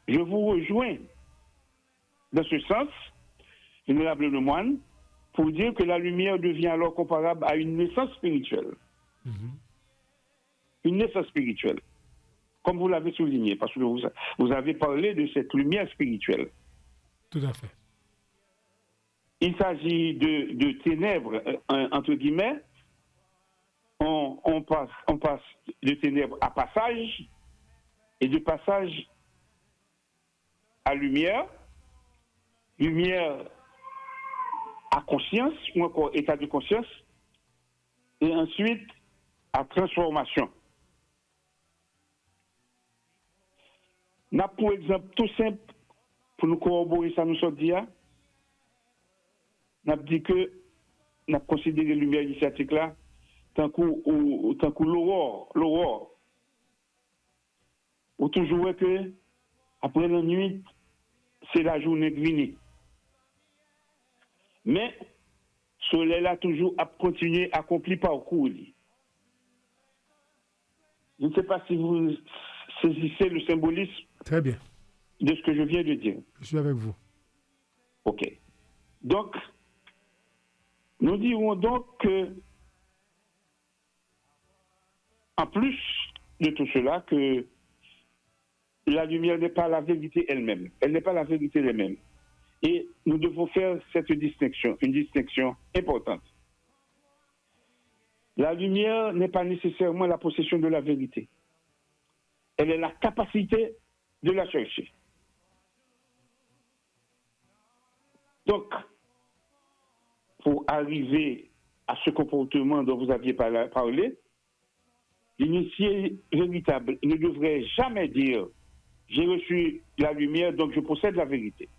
je vous rejoins dans ce sens, vénérable le moine, pour dire que la lumière devient alors comparable à une naissance spirituelle. Une naissance spirituelle, comme vous l'avez souligné, parce que vous avez parlé de cette lumière spirituelle. Tout à fait. Il s'agit de ténèbres, entre guillemets. On passe de ténèbres à passage, et de passage à lumière, lumière à conscience, ou encore état de conscience, et ensuite à transformation. N'a pour exemple tout simple, pour nous corroborer ça, nous sommes dit, n'a dit que n'a considéré la lumière initiatique là, tant que l'aurore, ou toujours que après la nuit, c'est la journée de venir. Mais le soleil a toujours continué à accomplir parcours. Je ne sais pas si vous saisissez le symbolisme. Très bien. De ce que je viens de dire. Je suis avec vous. OK. Donc, nous dirons donc que, en plus de tout cela, que la lumière n'est pas la vérité elle-même. Elle n'est pas la vérité elle-même. Et nous devons faire cette distinction, une distinction importante. La lumière n'est pas nécessairement la possession de la vérité. Elle est la capacité de la chercher. Donc, pour arriver à ce comportement dont vous aviez parlé, l'initié véritable ne devrait jamais dire « j'ai reçu la lumière, donc je possède la vérité ».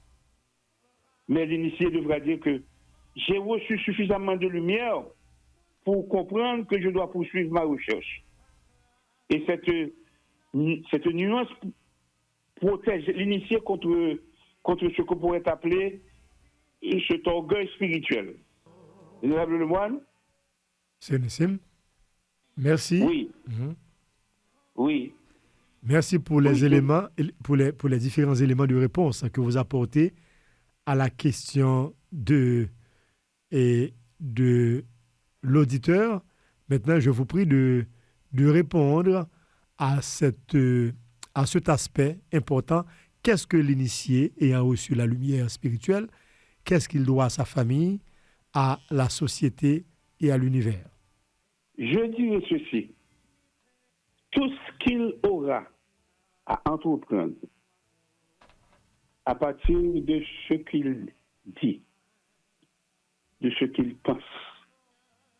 Mais l'initié devra dire que « j'ai reçu suffisamment de lumière pour comprendre que je dois poursuivre ma recherche ». Et cette nuance protège l'initié contre ce qu'on pourrait appeler cet orgueil spirituel. Vénérable le moine? C'est Nissim. Merci. Oui. Oui. Merci pour les éléments, pour les différents éléments de réponse que vous apportez à la question de l'auditeur. Maintenant, je vous prie de répondre à cet aspect important. Qu'est-ce que l'initié ayant reçu la lumière spirituelle? Qu'est-ce qu'il doit à sa famille, à la société et à l'univers? Je dirais ceci. Tout ce qu'il aura à entreprendre à partir de ce qu'il dit, de ce qu'il pense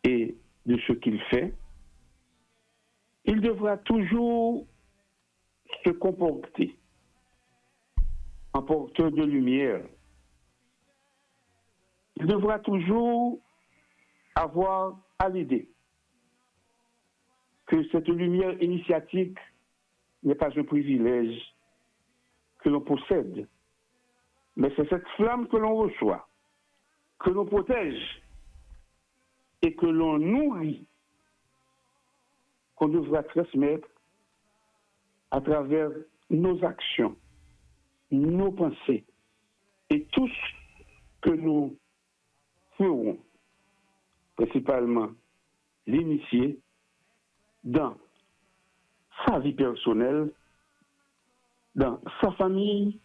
et de ce qu'il fait, il devra toujours se comporter en porteur de lumière. Il devra toujours avoir à l'idée que cette lumière initiatique n'est pas un privilège que l'on possède, mais c'est cette flamme que l'on reçoit, que l'on protège et que l'on nourrit, qu'on devra transmettre à travers nos actions, nos pensées et tout ce que nous ferons, principalement l'initié, dans sa vie personnelle, dans sa famille,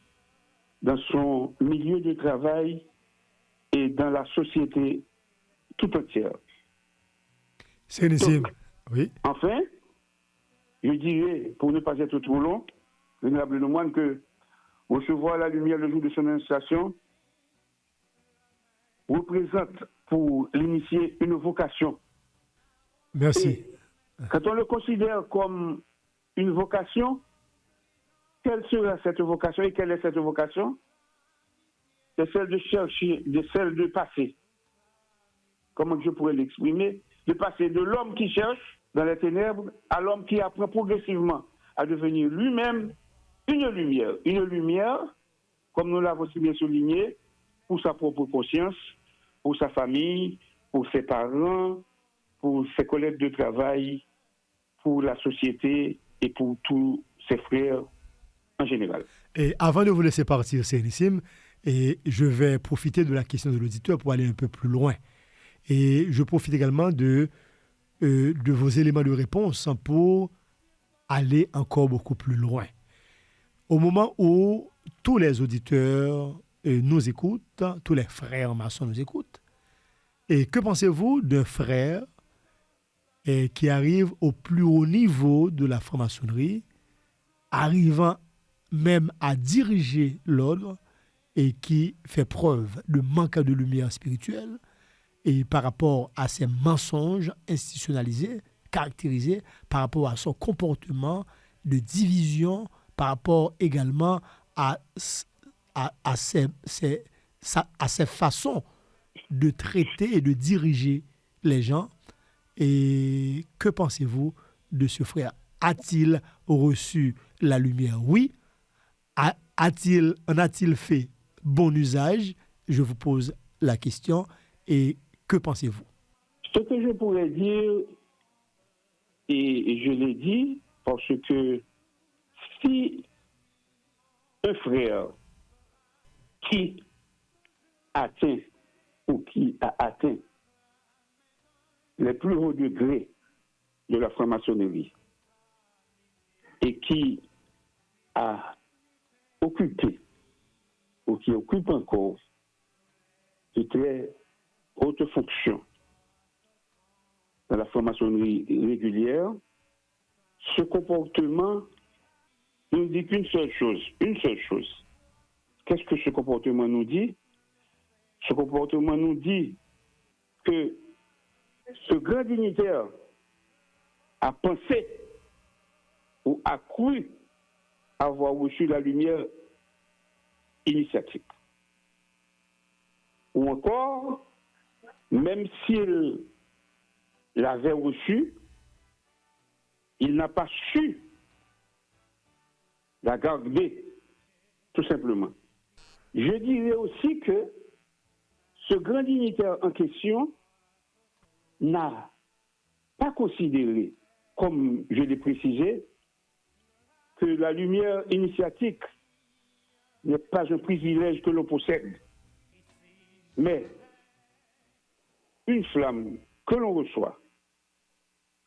dans son milieu de travail et dans la société tout entière. Sérénissime. Oui. Enfin, je dirais, pour ne pas être trop long, vénérable le moine, que recevoir la lumière le jour de son installation représente pour l'initié une vocation. Merci. Et quand on le considère comme une vocation, quelle sera cette vocation et quelle est cette vocation? C'est celle de chercher, celle de passer. Comment je pourrais l'exprimer? De passer de l'homme qui cherche dans les ténèbres à l'homme qui apprend progressivement à devenir lui-même une lumière. Une lumière, comme nous l'avons si bien souligné, pour sa propre conscience, pour sa famille, pour ses parents, pour ses collègues de travail, pour la société et pour tous ses frères en général. Et avant de vous laisser partir, Sérénissime, et je vais profiter de la question de l'auditeur pour aller un peu plus loin. Et je profite également de vos éléments de réponse pour aller encore beaucoup plus loin. Au moment où tous les auditeurs nous écoutent, tous les frères maçons nous écoutent, et que pensez-vous d'un frère qui arrive au plus haut niveau de la franc-maçonnerie, arrivant même à diriger l'ordre et qui fait preuve de manque de lumière spirituelle et par rapport à ses mensonges institutionnalisés, caractérisés par rapport à son comportement de division, par rapport également à ses façons de traiter et de diriger les gens. Et que pensez-vous de ce frère? A-t-il reçu la lumière? Oui. En a-t-il fait bon usage? Je vous pose la question. Et que pensez-vous? Ce que je pourrais dire, et je l'ai dit, parce que si un frère qui atteint ou qui a atteint les plus hauts degrés de la franc-maçonnerie et qui a occupé ou qui occupe encore de très hautes fonctions dans la franc-maçonnerie régulière, ce comportement ne dit qu'une seule chose, une seule chose. Qu'est-ce que ce comportement nous dit? Ce comportement nous dit que ce grand dignitaire a pensé ou a cru avoir reçu la lumière initiatique. Ou encore, même s'il l'avait reçu, il n'a pas su la garder, tout simplement. Je dirais aussi que ce grand dignitaire en question n'a pas considéré, comme je l'ai précisé, que la lumière initiatique n'est pas un privilège que l'on possède, mais une flamme que l'on reçoit,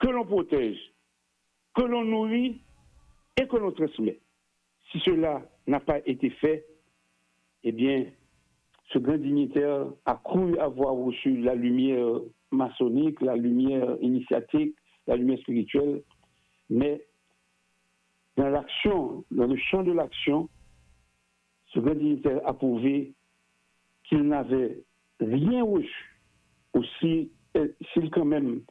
que l'on protège, que l'on nourrit et que l'on transmet. Si cela n'a pas été fait, eh bien, ce grand dignitaire a cru avoir reçu la lumière maçonnique, la lumière initiatique, la lumière spirituelle, mais dans l'action, dans le champ de l'action, ce grand dignitaire a prouvé qu'il n'avait rien reçu. Aussi, s'il quand même,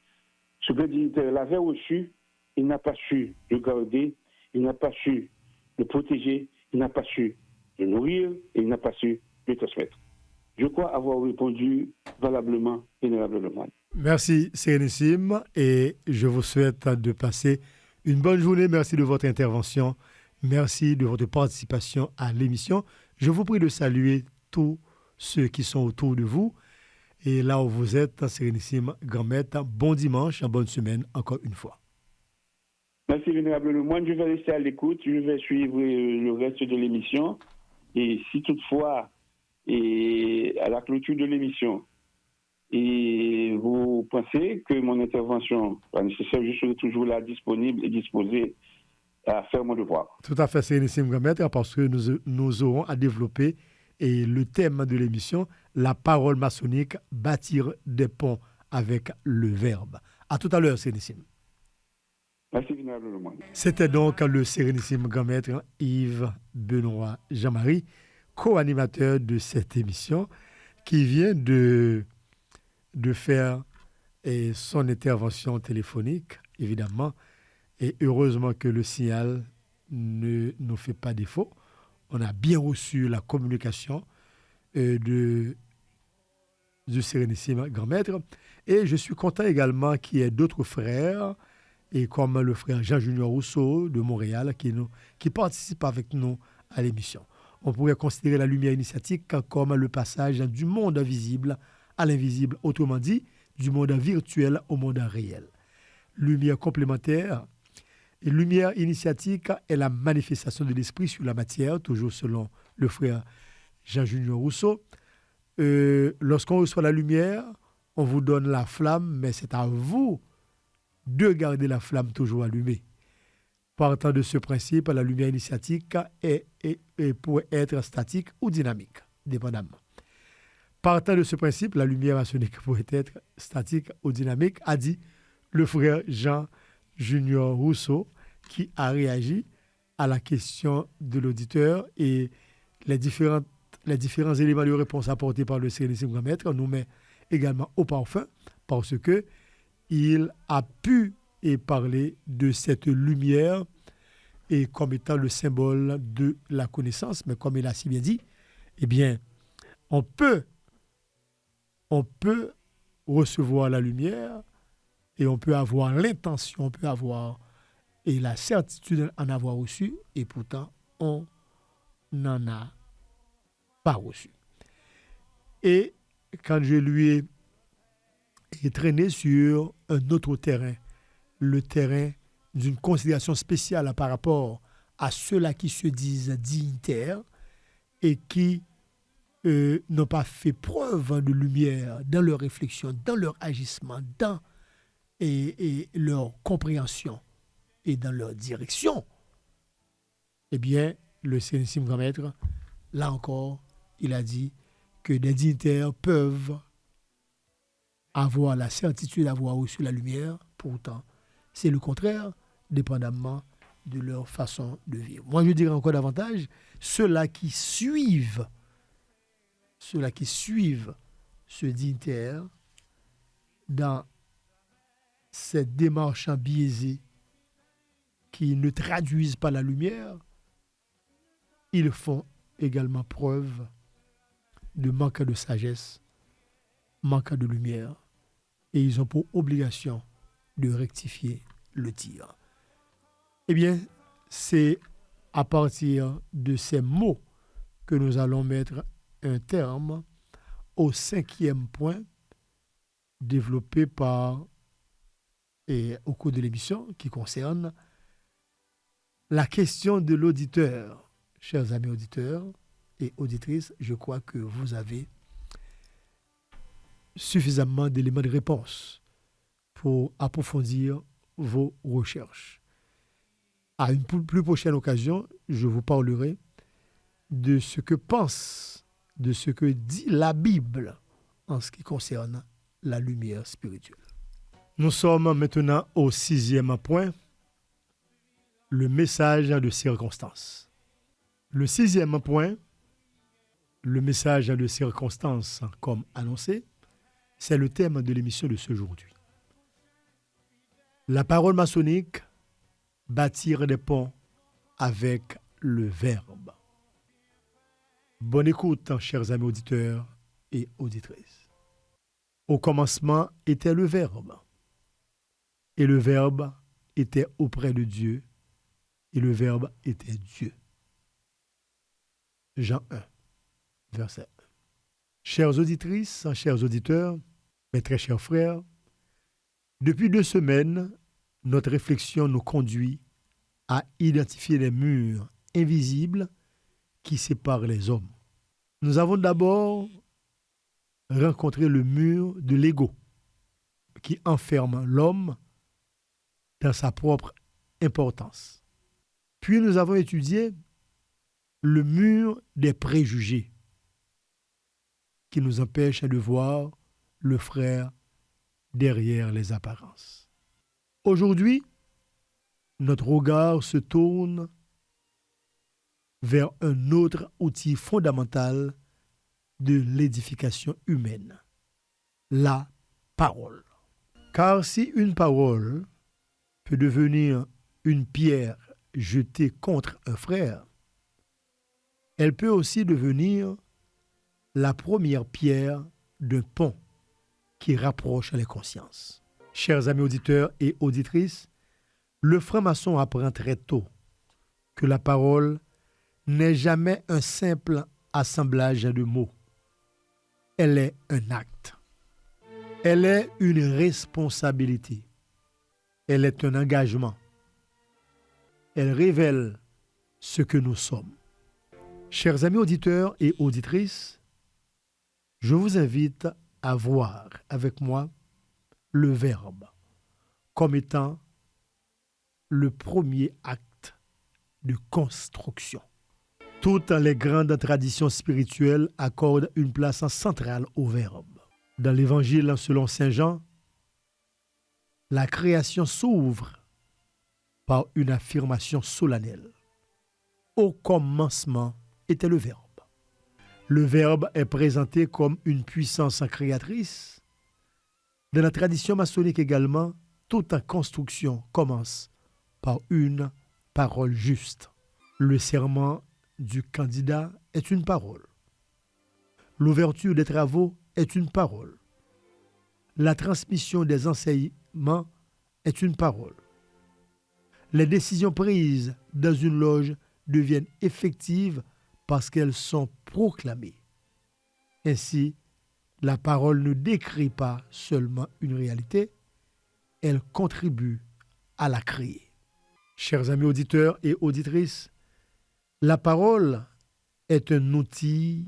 ce grand dignitaire l'avait reçu, il n'a pas su le garder, il n'a pas su le protéger, il n'a pas su le nourrir et il n'a pas su le transmettre. Je crois avoir répondu valablement, vénérablement. Merci, Sérénissime, et je vous souhaite de passer une bonne journée. Merci de votre intervention. Merci de votre participation à l'émission. Je vous prie de saluer tous ceux qui sont autour de vous. Et là où vous êtes, Sérénissime Grand-Maître, bon dimanche, bonne semaine, encore une fois. Merci, Vénérable Lemoine. Je vais rester à l'écoute. Je vais suivre le reste de l'émission. Et si toutefois, à la clôture de l'émission, et vous pensez que mon intervention n'est pas nécessaire, je serai toujours là, disponible et disposé à faire mon devoir. Tout à fait, Sérénissime Grand-Maître, parce que nous aurons à développer et le thème de l'émission, la parole maçonnique, bâtir des ponts avec le verbe. À tout à l'heure, Sérénissime. Merci, Vénérable Lemoine. C'était donc le Sérénissime grand maître Yves Benoît Jean-Marie, co-animateur de cette émission, qui vient de faire son intervention téléphonique, évidemment. Et heureusement que le signal ne nous fait pas défaut. On a bien reçu la communication du Sérénissime grand maître. Et je suis content également qu'il y ait d'autres frères, et comme le frère Jean-Junior Rousseau de Montréal, qui participe avec nous à l'émission. On pourrait considérer la lumière initiatique comme le passage du monde visible à l'invisible, autrement dit, du monde virtuel au monde réel. Lumière complémentaire et lumière initiatique est la manifestation de l'esprit sur la matière, toujours selon le frère Jean-Junior Rousseau. Lorsqu'on reçoit la lumière, on vous donne la flamme, mais c'est à vous de garder la flamme toujours allumée. Partant de ce principe, la lumière initiatique pourrait être statique ou dynamique, dépendamment. Partant de ce principe, la lumière maçonnique pourrait être statique ou dynamique, a dit le frère Jean-Junior Rousseau, qui a réagi à la question de l'auditeur, et les différents éléments de réponse apportés par le Sérénissime grand maître nous met également au parfum, parce que il a pu parler de cette lumière et comme étant le symbole de la connaissance, mais comme il a si bien dit, eh bien, on peut recevoir la lumière et on peut avoir l'intention, on peut avoir et la certitude d'en avoir reçu, et pourtant on n'en a pas reçu. Et quand je lui ai traîné sur un autre terrain, le terrain d'une considération spéciale par rapport à ceux-là qui se disent dignitaires et qui n'ont pas fait preuve de lumière dans leur réflexion, dans leur agissement, dans et leur compréhension et dans leur direction. Eh bien, le Sérénissime grand maître, là encore, il a dit que des dignitaires peuvent avoir la certitude d'avoir reçu la lumière, pourtant, c'est le contraire, dépendamment de leur façon de vivre. Moi, je dirais encore davantage, ceux-là qui suivent ce dignitaire dans cette démarche biaisée qui ne traduisent pas la lumière, ils font également preuve de manque de sagesse, manque de lumière, et ils ont pour obligation de rectifier le tir. Eh bien, c'est à partir de ces mots que nous allons mettre un terme au 5e point développé au cours de l'émission, qui concerne la question de l'auditeur. Chers amis auditeurs et auditrices, je crois que vous avez suffisamment d'éléments de réponse pour approfondir vos recherches. À une plus prochaine occasion, je vous parlerai de ce que dit la Bible en ce qui concerne la lumière spirituelle. Nous sommes maintenant au 6e point, le message de circonstance. Le 6e point, le message de circonstance, comme annoncé, c'est le thème de l'émission de ce aujourd'hui. La parole maçonnique, bâtir des ponts avec le verbe. Bonne écoute, chers amis auditeurs et auditrices. Au commencement était le verbe, et le verbe était auprès de Dieu, et le verbe était Dieu. Jean 1, verset 1. Chères auditrices, chers auditeurs, mes très chers frères, depuis 2 semaines, notre réflexion nous conduit à identifier les murs invisibles qui séparent les hommes. Nous avons d'abord rencontré le mur de l'ego qui enferme l'homme dans sa propre importance. Puis nous avons étudié le mur des préjugés qui nous empêche de voir le frère derrière les apparences. Aujourd'hui, notre regard se tourne vers un autre outil fondamental de l'édification humaine, la parole. Car si une parole peut devenir une pierre jetée contre un frère, elle peut aussi devenir la première pierre d'un pont qui rapproche les consciences. Chers amis auditeurs et auditrices, le franc-maçon apprend très tôt que la parole n'est jamais un simple assemblage de mots. Elle est un acte. Elle est une responsabilité. Elle est un engagement. Elle révèle ce que nous sommes. Chers amis auditeurs et auditrices, je vous invite à voir avec moi le verbe comme étant le premier acte de construction. Toutes les grandes traditions spirituelles accordent une place centrale au verbe. Dans l'Évangile selon Saint Jean, la création s'ouvre par une affirmation solennelle. Au commencement était le Verbe. Le Verbe est présenté comme une puissance créatrice. Dans la tradition maçonnique également, toute construction commence par une parole juste. Le serment du candidat est une parole. L'ouverture des travaux est une parole. La transmission des enseignements est une parole. Les décisions prises dans une loge deviennent effectives parce qu'elles sont proclamées. Ainsi, la parole ne décrit pas seulement une réalité, elle contribue à la créer. Chers amis auditeurs et auditrices, la parole est un outil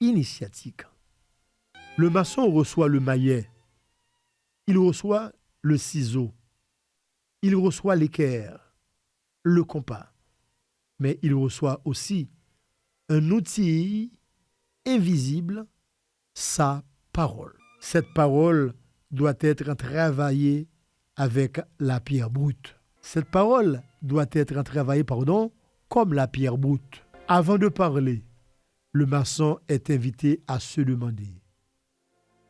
initiatique. Le maçon reçoit le maillet, il reçoit le ciseau, il reçoit l'équerre, le compas, mais il reçoit aussi un outil invisible, sa parole. Cette parole doit être travaillée avec la pierre brute. Cette parole doit être travaillée, comme la pierre brute. Avant de parler, le maçon est invité à se demander: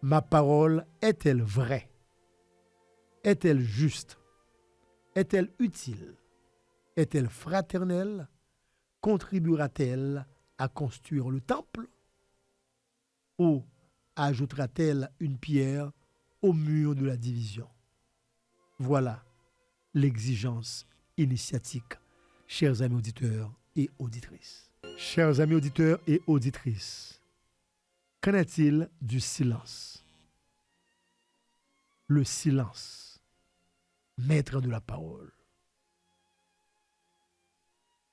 ma parole est-elle vraie? Est-elle juste? Est-elle utile? Est-elle fraternelle? Contribuera-t-elle à construire le temple? Ou ajoutera-t-elle une pierre au mur de la division? Voilà l'exigence initiatique, chers amis auditeurs et auditrices. Chers amis auditeurs et auditrices, qu'en est-il du silence? Le silence, maître de la parole.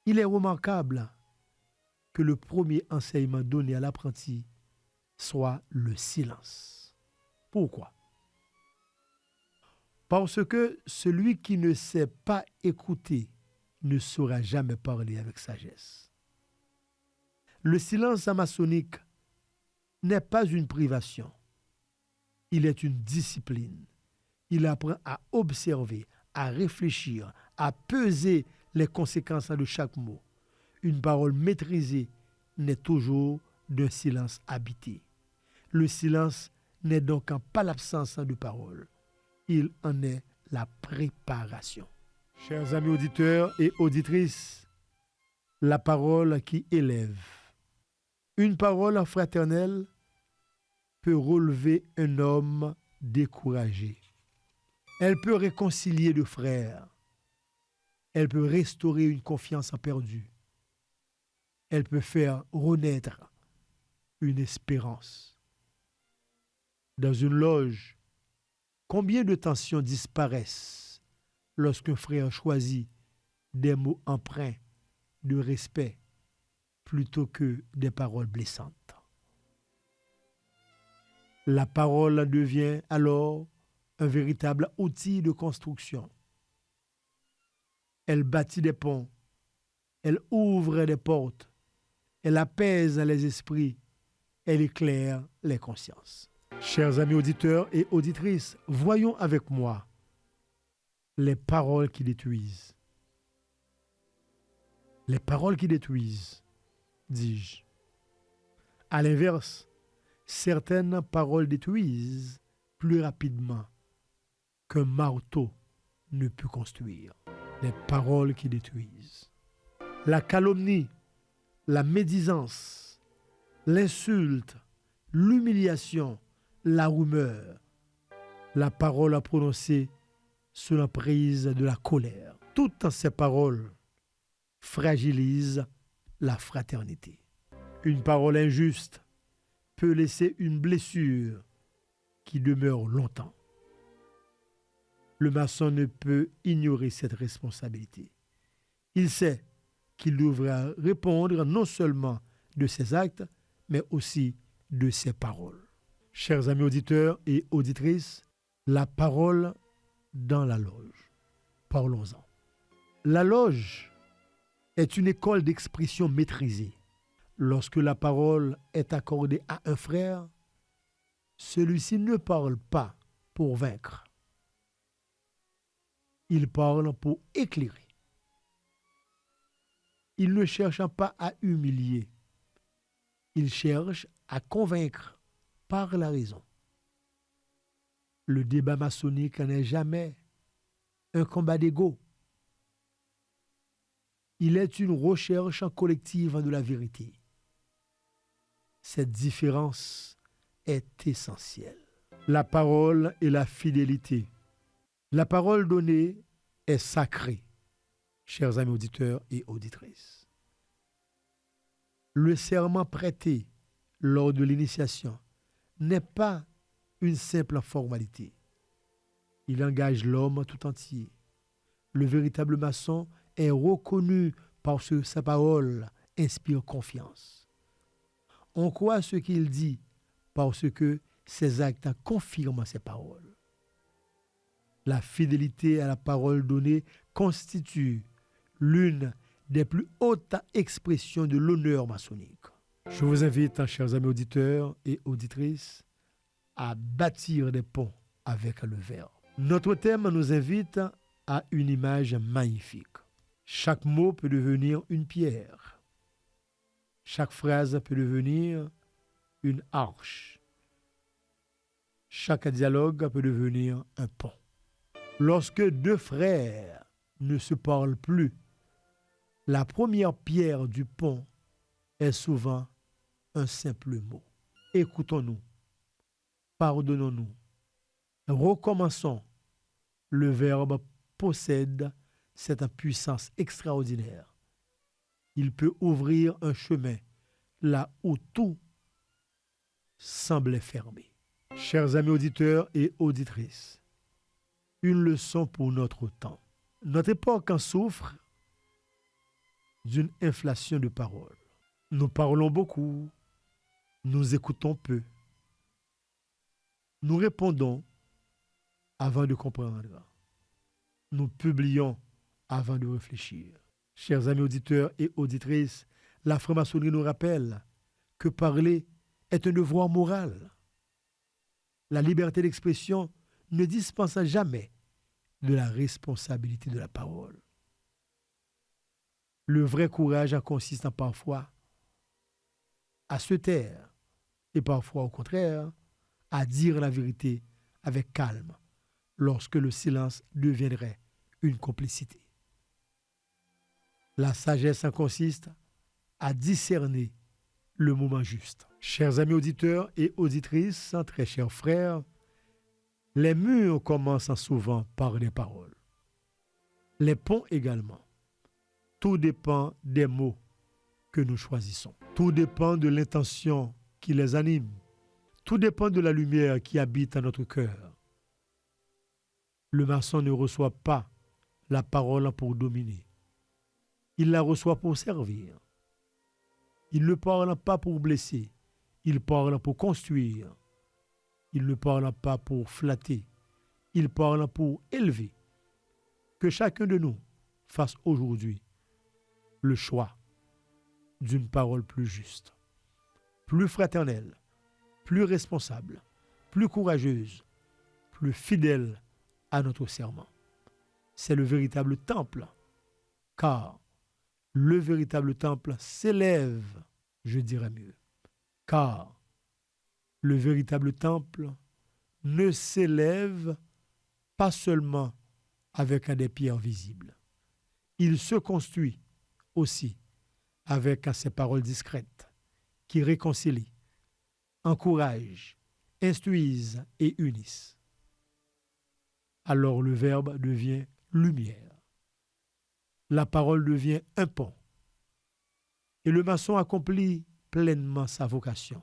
Il est remarquable que le premier enseignement donné à l'apprenti soit le silence. Pourquoi? Parce que celui qui ne sait pas écouter ne saura jamais parler avec sagesse. Le silence maçonnique n'est pas une privation. Il est une discipline. Il apprend à observer, à réfléchir, à peser les conséquences de chaque mot. Une parole maîtrisée n'est toujours d'un silence habité. Le silence n'est donc pas l'absence de parole. Il en est la préparation. Chers amis auditeurs et auditrices, la parole qui élève. Une parole fraternelle peut relever un homme découragé. Elle peut réconcilier deux frères. Elle peut restaurer une confiance perdue. Elle peut faire renaître une espérance. Dans une loge, combien de tensions disparaissent lorsqu'un frère choisit des mots empreints de respect plutôt que des paroles blessantes. La parole devient alors un véritable outil de construction. Elle bâtit des ponts, elle ouvre des portes, elle apaise les esprits, elle éclaire les consciences. Chers amis auditeurs et auditrices, voyons avec moi les paroles qui détruisent. Les paroles qui détruisent, dis-je. À l'inverse, certaines paroles détruisent plus rapidement qu'un marteau ne peut construire. Les paroles qui détruisent. La calomnie, la médisance, l'insulte, l'humiliation, la rumeur, la parole à prononcer sous l'emprise de la colère. Toutes ces paroles fragilisent la fraternité. Une parole injuste peut laisser une blessure qui demeure longtemps. Le maçon ne peut ignorer cette responsabilité. Il sait qu'il devra répondre non seulement de ses actes, mais aussi de ses paroles. Chers amis auditeurs et auditrices, la parole dans la loge. Parlons-en. La loge est une école d'expression maîtrisée. Lorsque la parole est accordée à un frère, celui-ci ne parle pas pour vaincre. Il parle pour éclairer. Il ne cherche pas à humilier. Il cherche à convaincre par la raison. Le débat maçonnique n'est jamais un combat d'ego. Il est une recherche collective de la vérité. Cette différence est essentielle. La parole et la fidélité. La parole donnée est sacrée, chers amis auditeurs et auditrices. Le serment prêté lors de l'initiation n'est pas une simple formalité. Il engage l'homme tout entier. Le véritable maçon est reconnu parce que sa parole inspire confiance. On croit ce qu'il dit parce que ses actes confirment ses paroles. La fidélité à la parole donnée constitue l'une des plus hautes expressions de l'honneur maçonnique. Je vous invite, chers amis auditeurs et auditrices, à bâtir des ponts avec le verbe. Notre thème nous invite à une image magnifique. Chaque mot peut devenir une pierre. Chaque phrase peut devenir une arche. Chaque dialogue peut devenir un pont. Lorsque deux frères ne se parlent plus, la première pierre du pont est souvent un simple mot. Écoutons-nous, pardonnons-nous, recommençons. Le verbe possède cette puissance extraordinaire. Il peut ouvrir un chemin là où tout semblait fermé. Chers amis auditeurs et auditrices, une leçon pour notre temps. Notre époque en souffre d'une inflation de paroles. Nous parlons beaucoup, nous écoutons peu. Nous répondons avant de comprendre. Nous publions avant de réfléchir. Chers amis auditeurs et auditrices, la franc-maçonnerie nous rappelle que parler est un devoir moral. La liberté d'expression ne dispense jamais de la responsabilité de la parole. Le vrai courage consiste parfois à se taire et parfois au contraire à dire la vérité avec calme lorsque le silence deviendrait une complicité. La sagesse consiste à discerner le moment juste. Chers amis auditeurs et auditrices, très chers frères, les murs commencent souvent par des paroles. Les ponts également. Tout dépend des mots que nous choisissons. Tout dépend de l'intention qui les anime. Tout dépend de la lumière qui habite à notre cœur. Le maçon ne reçoit pas la parole pour dominer. Il la reçoit pour servir. Il ne parle pas pour blesser. Il parle pour construire. Il ne parle pas pour flatter. Il parle pour élever. Que chacun de nous fasse aujourd'hui le choix d'une parole plus juste, plus fraternelle, plus responsable, plus courageuse, plus fidèle à notre serment. C'est le véritable temple, car le véritable temple s'élève, je dirais mieux, car le véritable temple ne s'élève pas seulement avec des pierres visibles. Il se construit aussi avec ces paroles discrètes qui réconcilient, encouragent, instruisent et unissent. Alors le Verbe devient lumière. La parole devient un pont. Et le maçon accomplit pleinement sa vocation.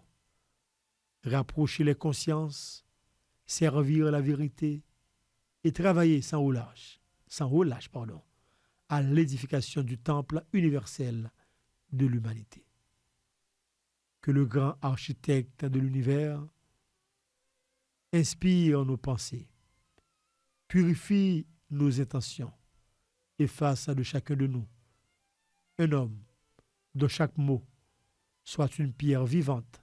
Rapprocher les consciences, servir la vérité et travailler sans relâche, à l'édification du temple universel de l'humanité. Que le grand architecte de l'univers inspire nos pensées, purifie nos intentions et fasse de chacun de nous un homme dont chaque mot soit une pierre vivante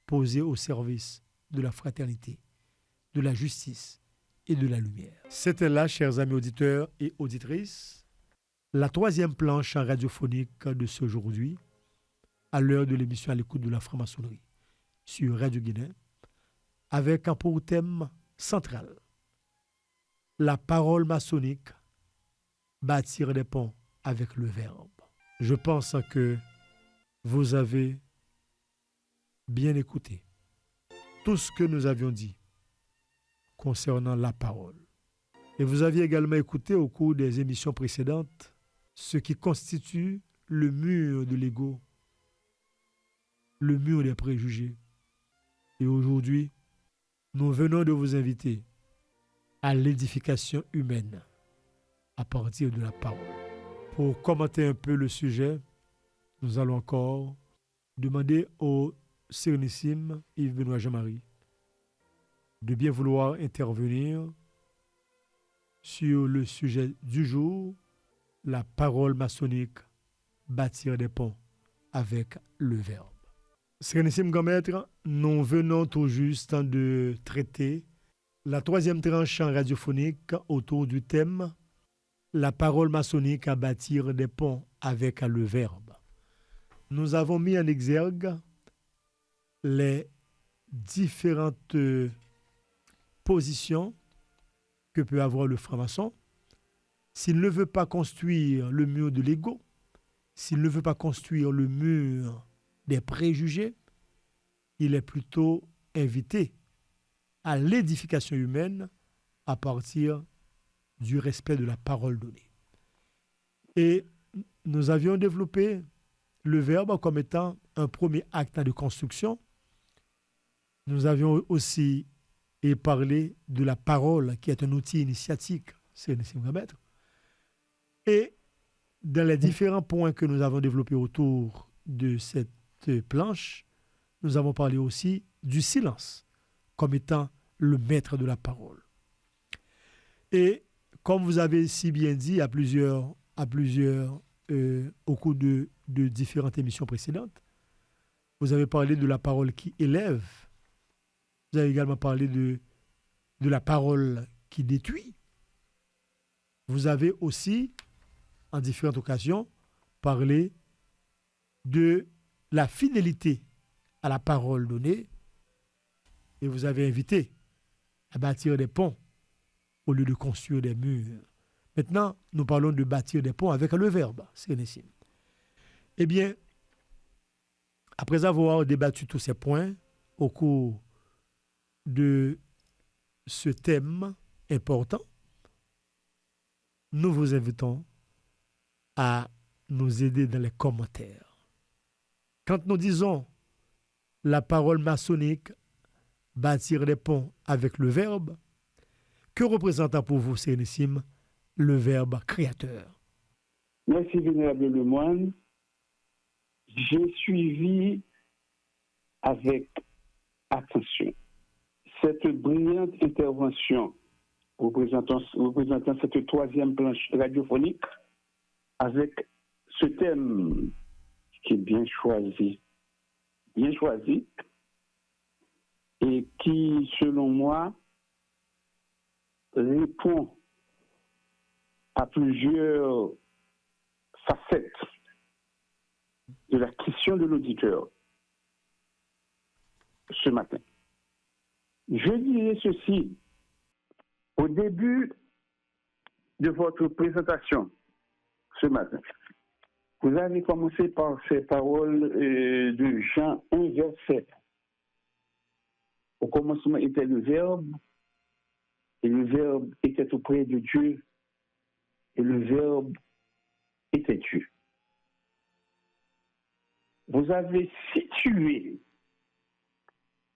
posée au service de la fraternité, de la justice et de la lumière. C'était là, chers amis auditeurs et auditrices, la troisième planche radiophonique de ce aujourd'hui, à l'heure de l'émission À l'écoute de la franc-maçonnerie sur Radio Guinée, avec un pour thème central, la parole maçonnique, bâtir des ponts avec le Verbe. Je pense que vous avez bien écouté tout ce que nous avions dit concernant la parole. Et vous aviez également écouté au cours des émissions précédentes ce qui constitue le mur de l'ego, le mur des préjugés. Et aujourd'hui, nous venons de vous inviter à l'édification humaine à partir de la parole. Pour commenter un peu le sujet, nous allons encore demander au Sérénissime Yves-Benoît Jean-Marie de bien vouloir intervenir sur le sujet du jour, la parole maçonnique, bâtir des ponts avec le Verbe. Sérénissime Grand Maître, nous venons tout juste de traiter la troisième tranche radiophonique autour du thème la parole maçonnique à bâtir des ponts avec le Verbe. Nous avons mis en exergue les différentes positions que peut avoir le franc-maçon. S'il ne veut pas construire le mur de l'ego, s'il ne veut pas construire le mur des préjugés, il est plutôt invité à l'édification humaine à partir du respect de la parole donnée. Et nous avions développé le Verbe comme étant un premier acte de construction. Nous avions aussi parlé de la parole qui est un outil initiatique, c'est le maître. Et dans les différents points que nous avons développés autour de cette planche, nous avons parlé aussi du silence comme étant le maître de la parole. Et comme vous avez si bien dit à plusieurs au cours de différentes émissions précédentes, vous avez parlé de la parole qui élève, vous avez également parlé de la parole qui détruit. Vous avez aussi, en différentes occasions, parlé de la fidélité à la parole donnée et vous avez invité à bâtir des ponts au lieu de construire des murs. Maintenant, nous parlons de bâtir des ponts avec le Verbe, Sérénissime. Eh bien, après avoir débattu tous ces points au cours de ce thème important, nous vous invitons à nous aider dans les commentaires. Quand nous disons la parole maçonnique, bâtir des ponts avec le Verbe, que représente pour vous, Sérénissime, le Verbe créateur? Merci, Vénérable Lemoine. J'ai suivi avec attention cette brillante intervention représentant cette troisième planche radiophonique avec ce thème qui est bien choisi et qui, selon moi, répond à plusieurs facettes de la question de l'auditeur ce matin. Je dirais ceci au début de votre présentation ce matin. Vous avez commencé par ces paroles de Jean 1, verset. Au commencement était le Verbe, et le Verbe était auprès de Dieu, et le Verbe était Dieu. Vous avez situé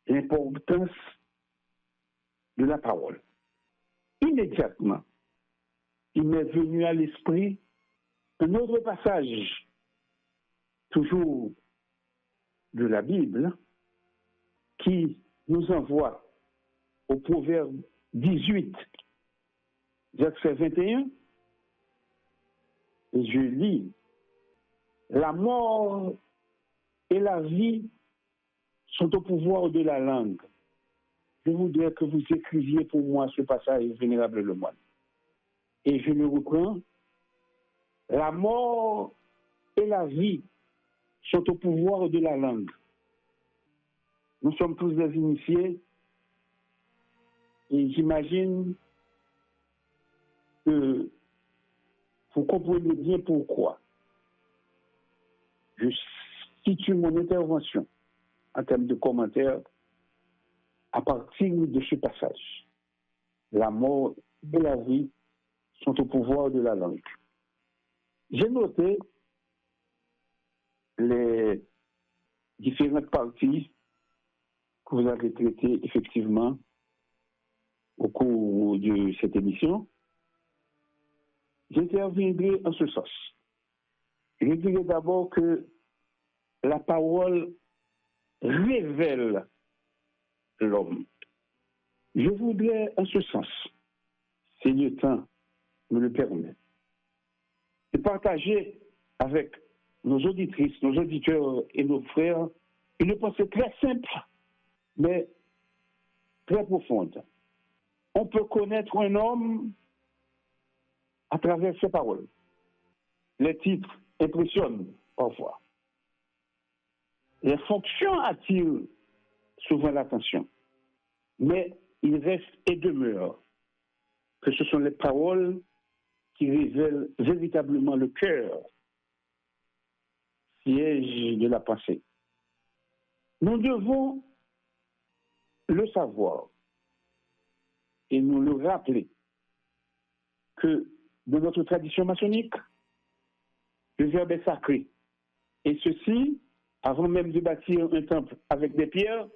l'importance de la parole. Immédiatement, il m'est venu à l'esprit un autre passage, toujours de la Bible, qui nous envoie au Proverbe 18, verset 21, et je lis: la mort et la vie sont au pouvoir de la langue. Je voudrais que vous écriviez pour moi ce passage, vénérable Lemoine. Et je le reprends. La mort et la vie sont au pouvoir de la langue. Nous sommes tous des initiés et j'imagine que vous comprenez bien pourquoi je situe mon intervention en termes de commentaires à partir de ce passage. La mort et la vie sont au pouvoir de la langue. J'ai noté les différentes parties que vous avez traitées effectivement au cours de cette émission. J'interviendrai en ce sens. Je dirais d'abord que la parole révèle l'homme. Je voudrais en ce sens, si le temps me le permet, de partager avec nos auditrices, nos auditeurs et nos frères une pensée très simple, mais très profonde. On peut connaître un homme à travers ses paroles. Les titres impressionnent parfois. Les fonctions attirent souvent l'attention. Mais il reste et demeure que ce sont les paroles qui révèlent véritablement le cœur, siège de la pensée. Nous devons le savoir et nous le rappeler que dans notre tradition maçonnique, le verbe est sacré. Et ceci, avant même de bâtir un temple avec des pierres,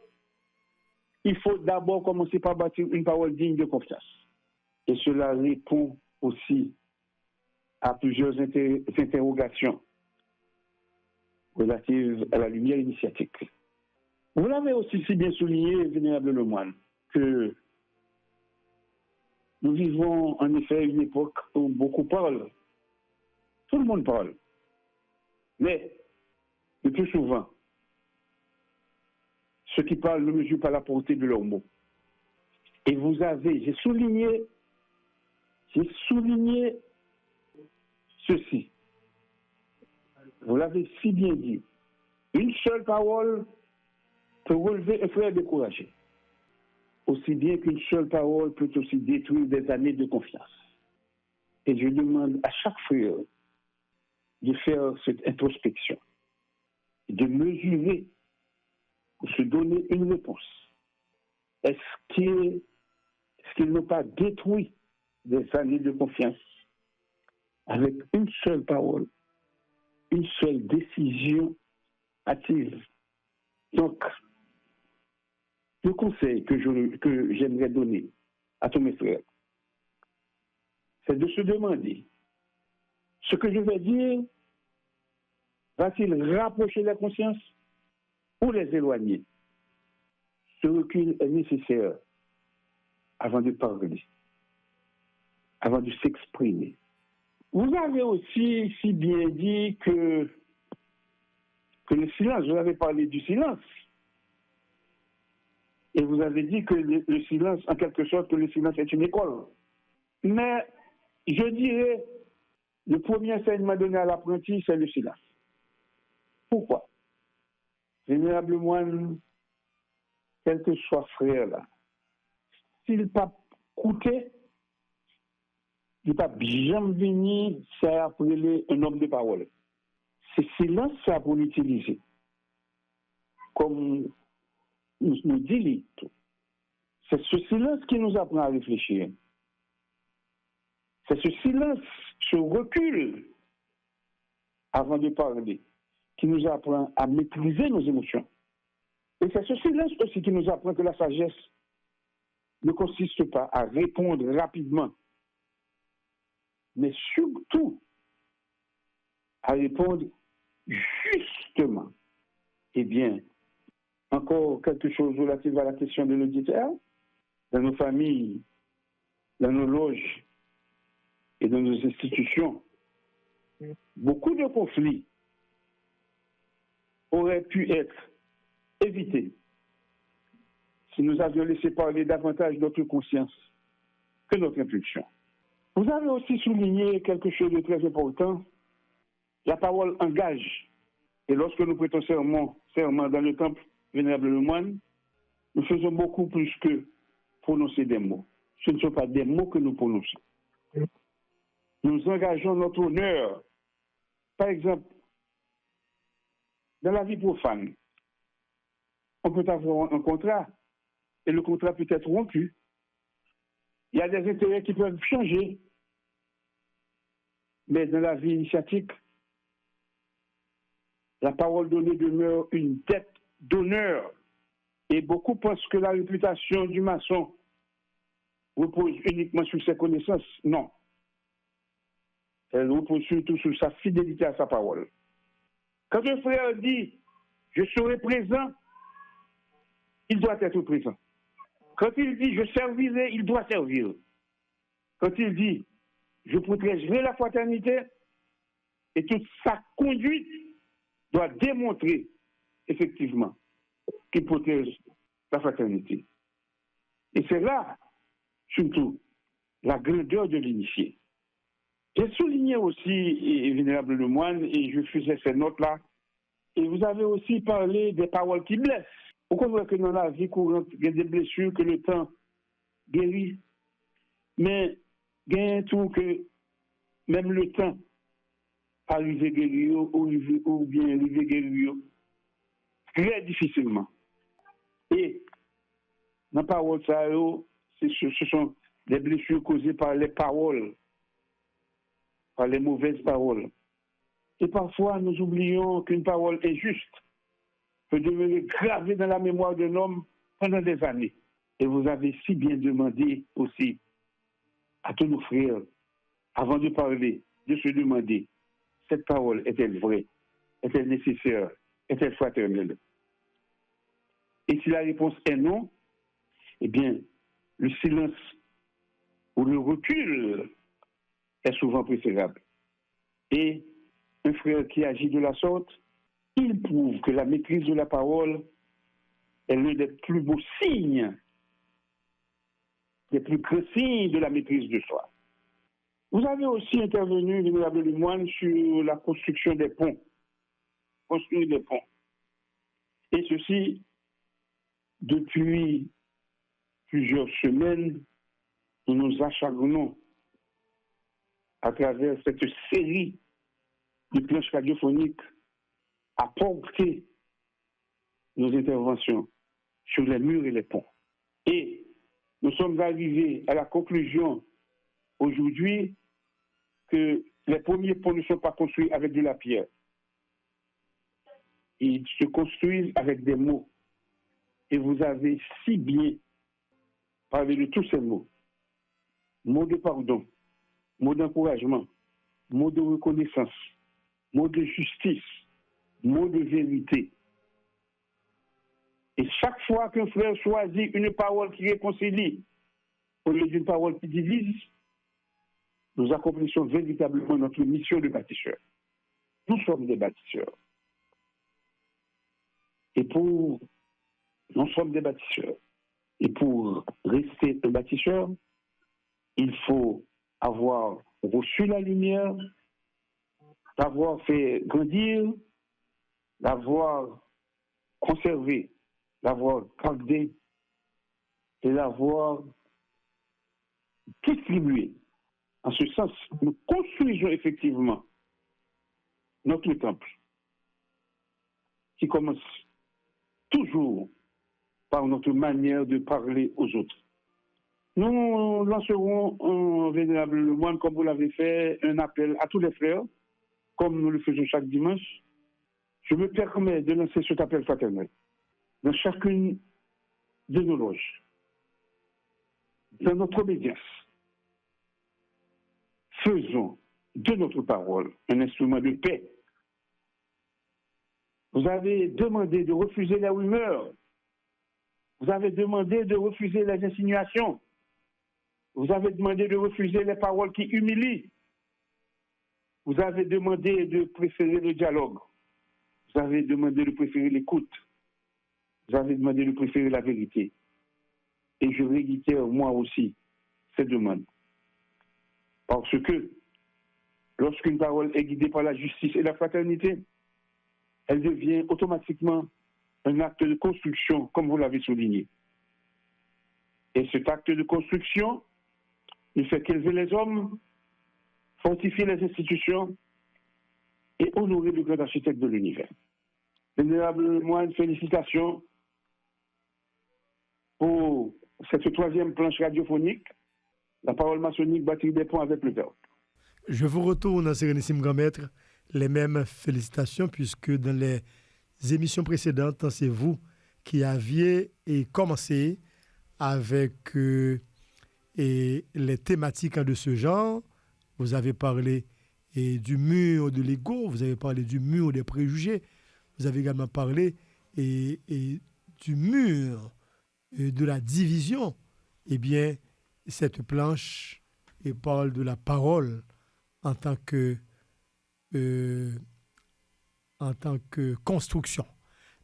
il faut d'abord commencer par bâtir une parole digne de confiance. Et cela répond aussi à plusieurs interrogations relatives à la lumière initiatique. Vous l'avez aussi si bien souligné, Vénérable Lemoine, que nous vivons en effet une époque où beaucoup parlent. Tout le monde parle. Mais, le plus souvent, ceux qui parlent ne mesurent pas la portée de leurs mots. Et vous avez, j'ai souligné ceci. Vous l'avez si bien dit. Une seule parole peut relever un frère découragé. Aussi bien qu'une seule parole peut aussi détruire des années de confiance. Et je demande à chaque frère de faire cette introspection, de mesurer, pour se donner une réponse. Est-ce qu'ils n'ont pas détruit des années de confiance avec une seule parole, une seule décision hâtive? Donc, le conseil que j'aimerais donner à tous mes frères, c'est de se demander, ce que je vais dire, va-t-il rapprocher la conscience ou les éloigner? Ce recul est nécessaire avant de parler, avant de s'exprimer. Vous avez aussi si bien dit que le silence, vous avez parlé du silence. Et vous avez dit que le silence, en quelque sorte, que le silence est une école. Mais je dirais, le premier enseignement donné à l'apprenti, c'est le silence. Pourquoi? Vénérable moine, quel que soit frère là, s'il pas coûté, il pas jamais venir, c'est appeler un homme de parole. C'est silence, ça pour l'utiliser. Comme nous dit tout. C'est ce silence qui nous apprend à réfléchir. C'est ce silence, ce recul avant de parler, qui nous apprend à maîtriser nos émotions. Et c'est ce silence aussi qui nous apprend que la sagesse ne consiste pas à répondre rapidement, mais surtout à répondre justement. Eh bien, encore quelque chose relatif à la question de l'auditeur, dans nos familles, dans nos loges et dans nos institutions, beaucoup de conflits auraient pu être évités si nous avions laissé parler davantage notre conscience que notre impulsion. Vous avez aussi souligné quelque chose de très important. La parole engage. Et lorsque nous prêtons serment dans le temple vénérable le moine, nous faisons beaucoup plus que prononcer des mots. Ce ne sont pas des mots que nous prononçons. Nous engageons notre honneur. Par exemple, dans la vie profane, on peut avoir un contrat et le contrat peut être rompu. Il y a des intérêts qui peuvent changer. Mais dans la vie initiatique, la parole donnée demeure une dette d'honneur. Et beaucoup pensent que la réputation du maçon repose uniquement sur ses connaissances. Non. Elle repose surtout sur sa fidélité à sa parole. Quand un frère dit « je serai présent », il doit être présent. Quand il dit « je servirai », il doit servir. Quand il dit « je protégerai la fraternité », et toute sa conduite doit démontrer effectivement qu'il protège la fraternité. Et c'est là, surtout, la grandeur de l'initié. J'ai souligné aussi, vénérable le moine, et je faisais ces notes-là, et vous avez aussi parlé des paroles qui blessent. Vous comprenez que dans la vie courante, il y a des blessures que le temps guérit, mais il y a un tout que même le temps arrive guérir ou bien arrive guérir très difficilement. Et dans la parole, ce sont des blessures causées par les paroles, par les mauvaises paroles. Et parfois, nous oublions qu'une parole injuste peut demeurer gravée dans la mémoire d'un homme pendant des années. Et vous avez si bien demandé aussi à tous nos frères, avant de parler, de se demander, cette parole est-elle vraie? Est-elle nécessaire? Est-elle fraternelle? Et si la réponse est non, eh bien, le silence ou le recul est souvent préférable. Et un frère qui agit de la sorte, il prouve que la maîtrise de la parole est l'un des plus beaux signes, des plus grands signes de la maîtrise de soi. Vous avez aussi intervenu, vénérable le moine, sur la construction des ponts. Construire des ponts. Et ceci, depuis plusieurs semaines, nous nous acharnons à travers cette série de planches radiophoniques à porter nos interventions sur les murs et les ponts. Et nous sommes arrivés à la conclusion aujourd'hui que les premiers ponts ne sont pas construits avec de la pierre. Ils se construisent avec des mots. Et vous avez si bien parlé de tous ces mots. Mots de pardon, mots d'encouragement, mots de reconnaissance, mots de justice, mots de vérité. Et chaque fois qu'un frère choisit une parole qui réconcilie au lieu d'une parole qui divise, nous accomplissons véritablement notre mission de bâtisseur. Nous sommes des bâtisseurs. Et nous sommes des bâtisseurs. Et pour rester un bâtisseur, il faut avoir reçu la lumière, l'avoir fait grandir, l'avoir conservé, l'avoir gardé et l'avoir distribué. En ce sens, nous construisons effectivement notre temple, qui commence toujours par notre manière de parler aux autres. Nous lancerons un vénérable moine, comme vous l'avez fait, un appel à tous les frères, comme nous le faisons chaque dimanche. Je me permets de lancer cet appel fraternel dans chacune de nos loges, dans notre obédience. Faisons de notre parole un instrument de paix. Vous avez demandé de refuser les rumeurs. Vous avez demandé de refuser les insinuations. Vous avez demandé de refuser les paroles qui humilient. Vous avez demandé de préférer le dialogue. Vous avez demandé de préférer l'écoute. Vous avez demandé de préférer la vérité. Et je réitère moi aussi cette demande. Parce que lorsqu'une parole est guidée par la justice et la fraternité, elle devient automatiquement un acte de construction, comme vous l'avez souligné. Et cet acte de construction ne fait qu'élever les hommes, fortifier les institutions et honorer le grand architecte de l'univers. Vénérable moine, félicitations pour cette troisième planche radiophonique, la parole maçonnique bâtir des ponts avec le peuple. Je vous retourne, Sérénissime Grand Maître, les mêmes félicitations, puisque dans les émissions précédentes, c'est vous qui aviez commencé avec les thématiques de ce genre. Vous avez parlé du mur de l'ego, vous avez parlé du mur des préjugés, vous avez également parlé du mur de la division. Eh bien, cette planche parle de la parole en tant que construction.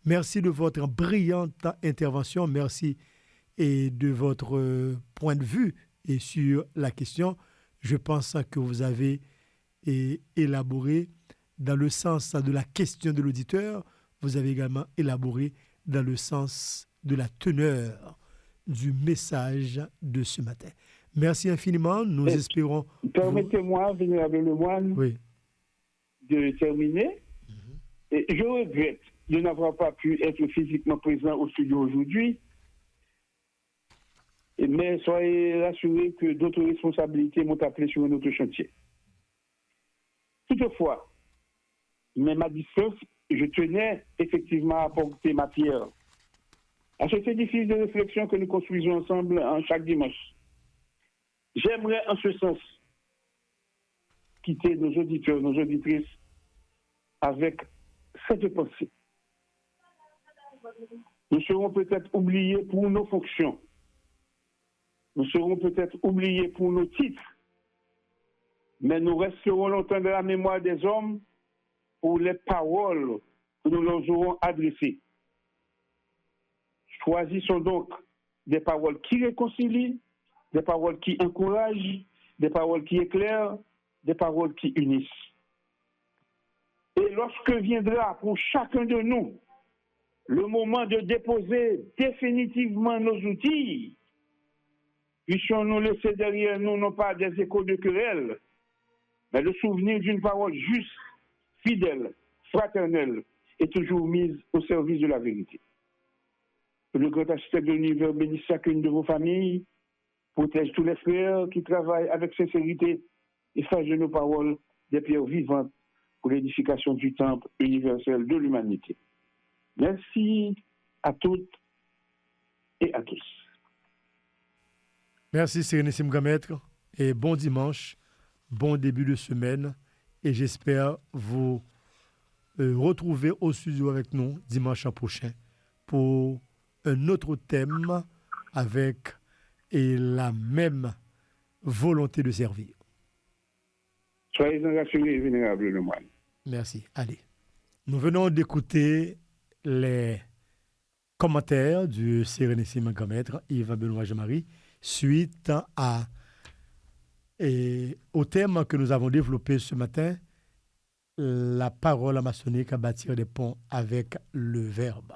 Merci de votre brillante intervention, merci et de votre point de vue et sur la question. Je pense que vous avez élaboré dans le sens de la question de l'auditeur, vous avez également élaboré dans le sens de la teneur du message de ce matin. Merci infiniment, nous espérons... Permettez-moi, Vénérable Lemoine, oui, de terminer. Et je regrette de n'avoir pas pu être physiquement présent au studio aujourd'hui, mais soyez rassurés que d'autres responsabilités m'ont appelé sur un autre chantier. Toutefois, même à distance, je tenais effectivement à apporter ma pierre à cet édifice de réflexion que nous construisons ensemble en chaque dimanche. J'aimerais en ce sens quitter nos auditeurs, nos auditrices avec cette pensée. Nous serons peut-être oubliés pour nos fonctions. Nous serons peut-être oubliés pour nos titres. Mais nous resterons longtemps dans la mémoire des hommes pour les paroles que nous leur aurons adressées. Choisissons donc des paroles qui réconcilient, des paroles qui encouragent, des paroles qui éclairent, des paroles qui unissent. Et lorsque viendra pour chacun de nous le moment de déposer définitivement nos outils, puissions-nous laisser derrière nous non pas des échos de querelle, mais le souvenir d'une parole juste, fidèle, fraternelle et toujours mise au service de la vérité. Que le grand architecte de l'univers bénisse chacune de vos familles, protège tous les frères qui travaillent avec sincérité et fasse de nos paroles des pierres vivantes pour l'édification du temple universel de l'humanité. Merci à toutes et à tous. Merci Sérénissime Grand Maître et bon dimanche, bon début de semaine et j'espère vous retrouver au studio avec nous dimanche prochain pour un autre thème avec la même volonté de servir. Soyez-en rassurés, Vénérable Lemoine. Merci. Allez. Nous venons d'écouter les commentaire du Sérénissime Grand Maître Yves Benoît Jean-Marie suite au thème que nous avons développé ce matin, la parole maçonnique à bâtir des ponts avec le verbe.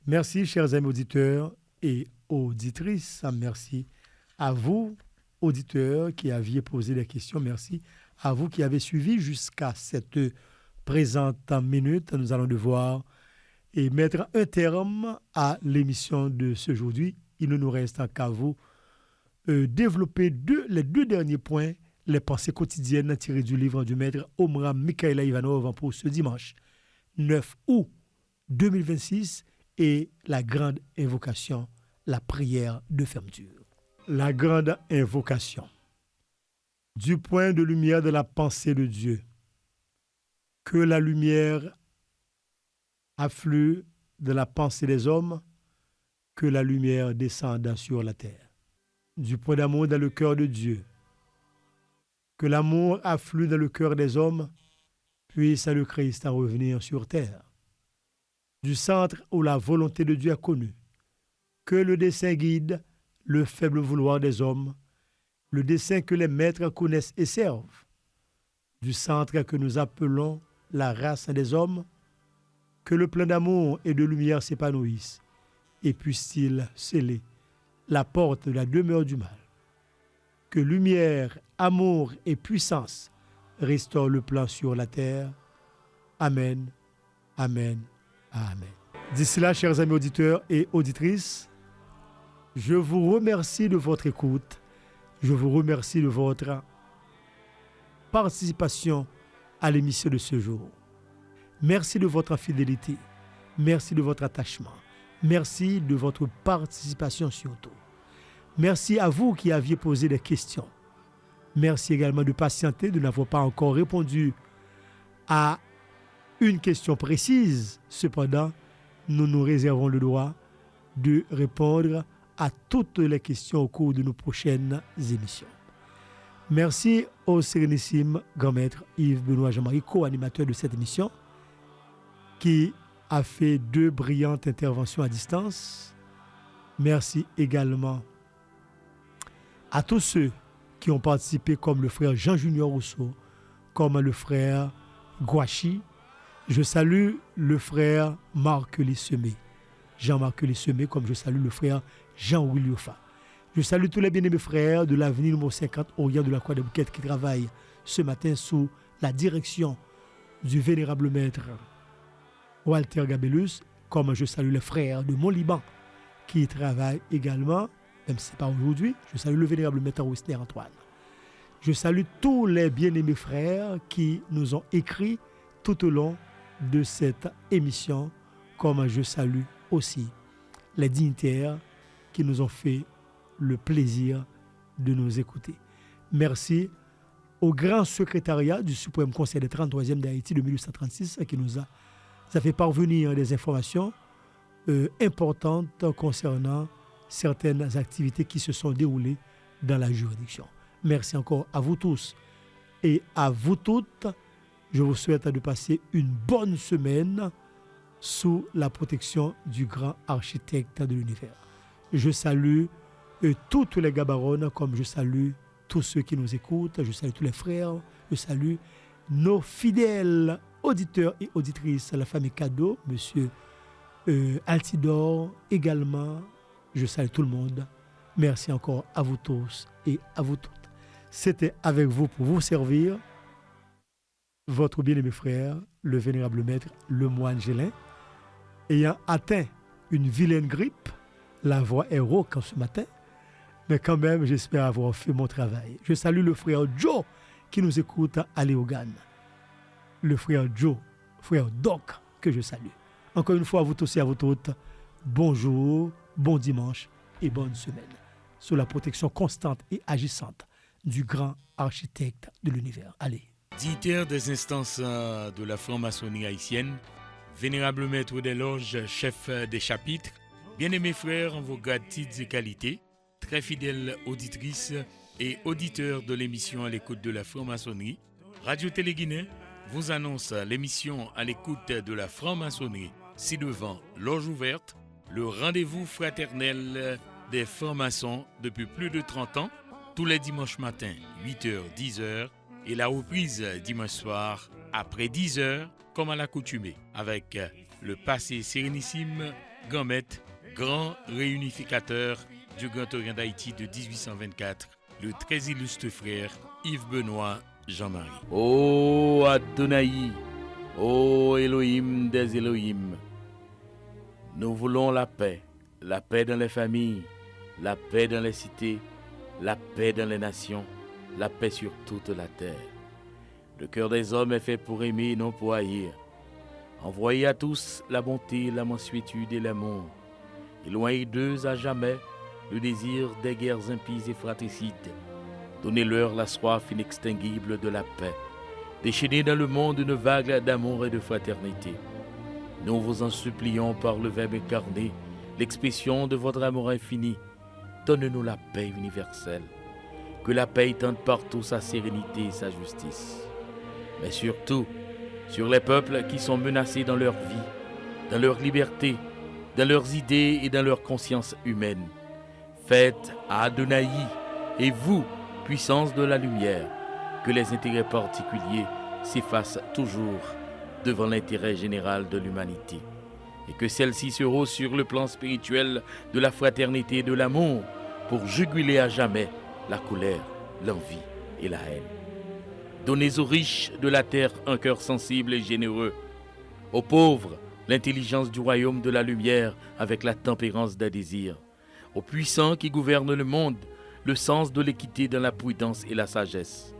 Merci, chers amis auditeurs et auditrices. Merci à vous, auditeurs, qui aviez posé des questions. Merci à vous qui avez suivi jusqu'à cette présente minute. Nous allons devoir mettre un terme à l'émission de ce aujourd'hui. Il ne nous reste qu'à vous développer les deux derniers points, les pensées quotidiennes tirées du livre du maître Omram Mikhaïla Ivanov pour ce dimanche 9 août 2026 et la grande invocation, la prière de fermeture. La grande invocation. Du point de lumière de la pensée de Dieu, que la lumière afflue de la pensée des hommes, que la lumière descende sur la terre. Du point d'amour dans le cœur de Dieu, que l'amour afflue dans le cœur des hommes, puisse le Christ en revenir sur terre. Du centre où la volonté de Dieu est connue, que le dessein guide le faible vouloir des hommes, le dessein que les maîtres connaissent et servent. Du centre que nous appelons la race des hommes, que le plein d'amour et de lumière s'épanouisse, et puisse-t-il sceller la porte de la demeure du mal. Que lumière, amour et puissance restaurent le plan sur la terre. Amen, amen, amen. D'ici là, chers amis auditeurs et auditrices, je vous remercie de votre écoute. Je vous remercie de votre participation à l'émission de ce jour. Merci de votre fidélité. Merci de votre attachement. Merci de votre participation surtout. Merci à vous qui aviez posé des questions. Merci également de patienter, de n'avoir pas encore répondu à une question précise. Cependant, nous nous réservons le droit de répondre à toutes les questions au cours de nos prochaines émissions. Merci au Sérénissime Grand Maître Yves Benoît Jean-Marie, co-animateur de cette émission, qui a fait 2 brillantes interventions à distance. Merci également à tous ceux qui ont participé, comme le frère Jean-Junior Rousseau, comme le frère Gouachi. Je salue le frère Marc Lissemé, Jean-Marc Lissemé, comme je salue le frère Jean-Willy Ofa. Je salue tous les bien-aimés frères de l'avenue numéro 50 Orient de la Croix des Bouquettes qui travaillent ce matin sous la direction du vénérable maître Walter Gabellus, comme je salue les frères de Mont-Liban qui travaillent également, même si ce n'est pas aujourd'hui. Je salue le vénérable maître Wissner Antoine. Je salue tous les bien-aimés frères qui nous ont écrit tout au long de cette émission, comme je salue aussi les dignitaires qui nous ont fait le plaisir de nous écouter. Merci au grand secrétariat du Suprême Conseil des 33e d'Haïti de 1836 qui nous a fait parvenir des informations importantes concernant certaines activités qui se sont déroulées dans la juridiction. Merci encore à vous tous et à vous toutes. Je vous souhaite de passer une bonne semaine sous la protection du grand architecte de l'univers. Je salue toutes les gabaronnes, comme je salue tous ceux qui nous écoutent, je salue tous les frères, je salue nos fidèles auditeurs et auditrices, la famille Cadeau, monsieur Altidore également, je salue tout le monde. Merci encore à vous tous et à vous toutes. C'était avec vous pour vous servir votre bien-aimé frère, le vénérable maître, le moine Gélin, ayant atteint une vilaine grippe. La voix est rauque ce matin, mais quand même, j'espère avoir fait mon travail. Je salue le frère Joe qui nous écoute à Léogane. Le frère Joe, frère Doc, que je salue. Encore une fois, à vous tous et à vous toutes, bonjour, bon dimanche et bonne semaine. Sous la protection constante et agissante du grand architecte de l'univers. Allez. Dignitaire des instances de la franc-maçonnerie haïtienne, vénérable maître des loges, chef des chapitres, bien-aimés frères en vos grades, titres et qualités, très fidèles auditrices et auditeurs de l'émission à l'écoute de la franc-maçonnerie, Radio-Télé Guinée vous annonce l'émission à l'écoute de la franc-maçonnerie ci-devant loge ouverte le rendez-vous fraternel des francs-maçons depuis plus de 30 ans, tous les dimanches matins, 8h, 10h, et la reprise dimanche soir, après 10h, comme à l'accoutumée, avec le passé sérénissime Gamet, grand réunificateur du Grand Orient d'Haïti de 1824, le très illustre frère Yves-Benoît Jean-Marie. Ô Adonai, ô Elohim des Elohim, nous voulons la paix dans les familles, la paix dans les cités, la paix dans les nations, la paix sur toute la terre. Le cœur des hommes est fait pour aimer, non pour haïr. Envoyez à tous la bonté, la mansuétude et l'amour. Éloignez d'eux à jamais le désir des guerres impies et fratricides. Donnez-leur la soif inextinguible de la paix. Déchaînez dans le monde une vague d'amour et de fraternité. Nous vous en supplions par le Verbe incarné, l'expression de votre amour infini. Donne-nous la paix universelle. Que la paix étende partout sa sérénité et sa justice. Mais surtout, sur les peuples qui sont menacés dans leur vie, dans leur liberté, dans leurs idées et dans leur conscience humaine. Faites à Adonai et vous, puissance de la lumière, que les intérêts particuliers s'effacent toujours devant l'intérêt général de l'humanité, et que celle-ci se rose sur le plan spirituel de la fraternité et de l'amour pour juguler à jamais la colère, l'envie et la haine. Donnez aux riches de la terre un cœur sensible et généreux, aux pauvres l'intelligence du royaume de la lumière avec la tempérance des désirs, aux puissants qui gouvernent le monde le sens de l'équité dans la prudence et la sagesse,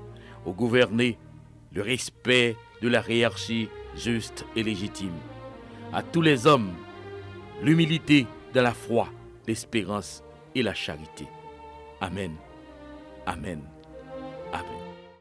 aux gouvernés le respect de la hiérarchie juste et légitime, à tous les hommes l'humilité dans la foi, l'espérance et la charité. Amen. Amen.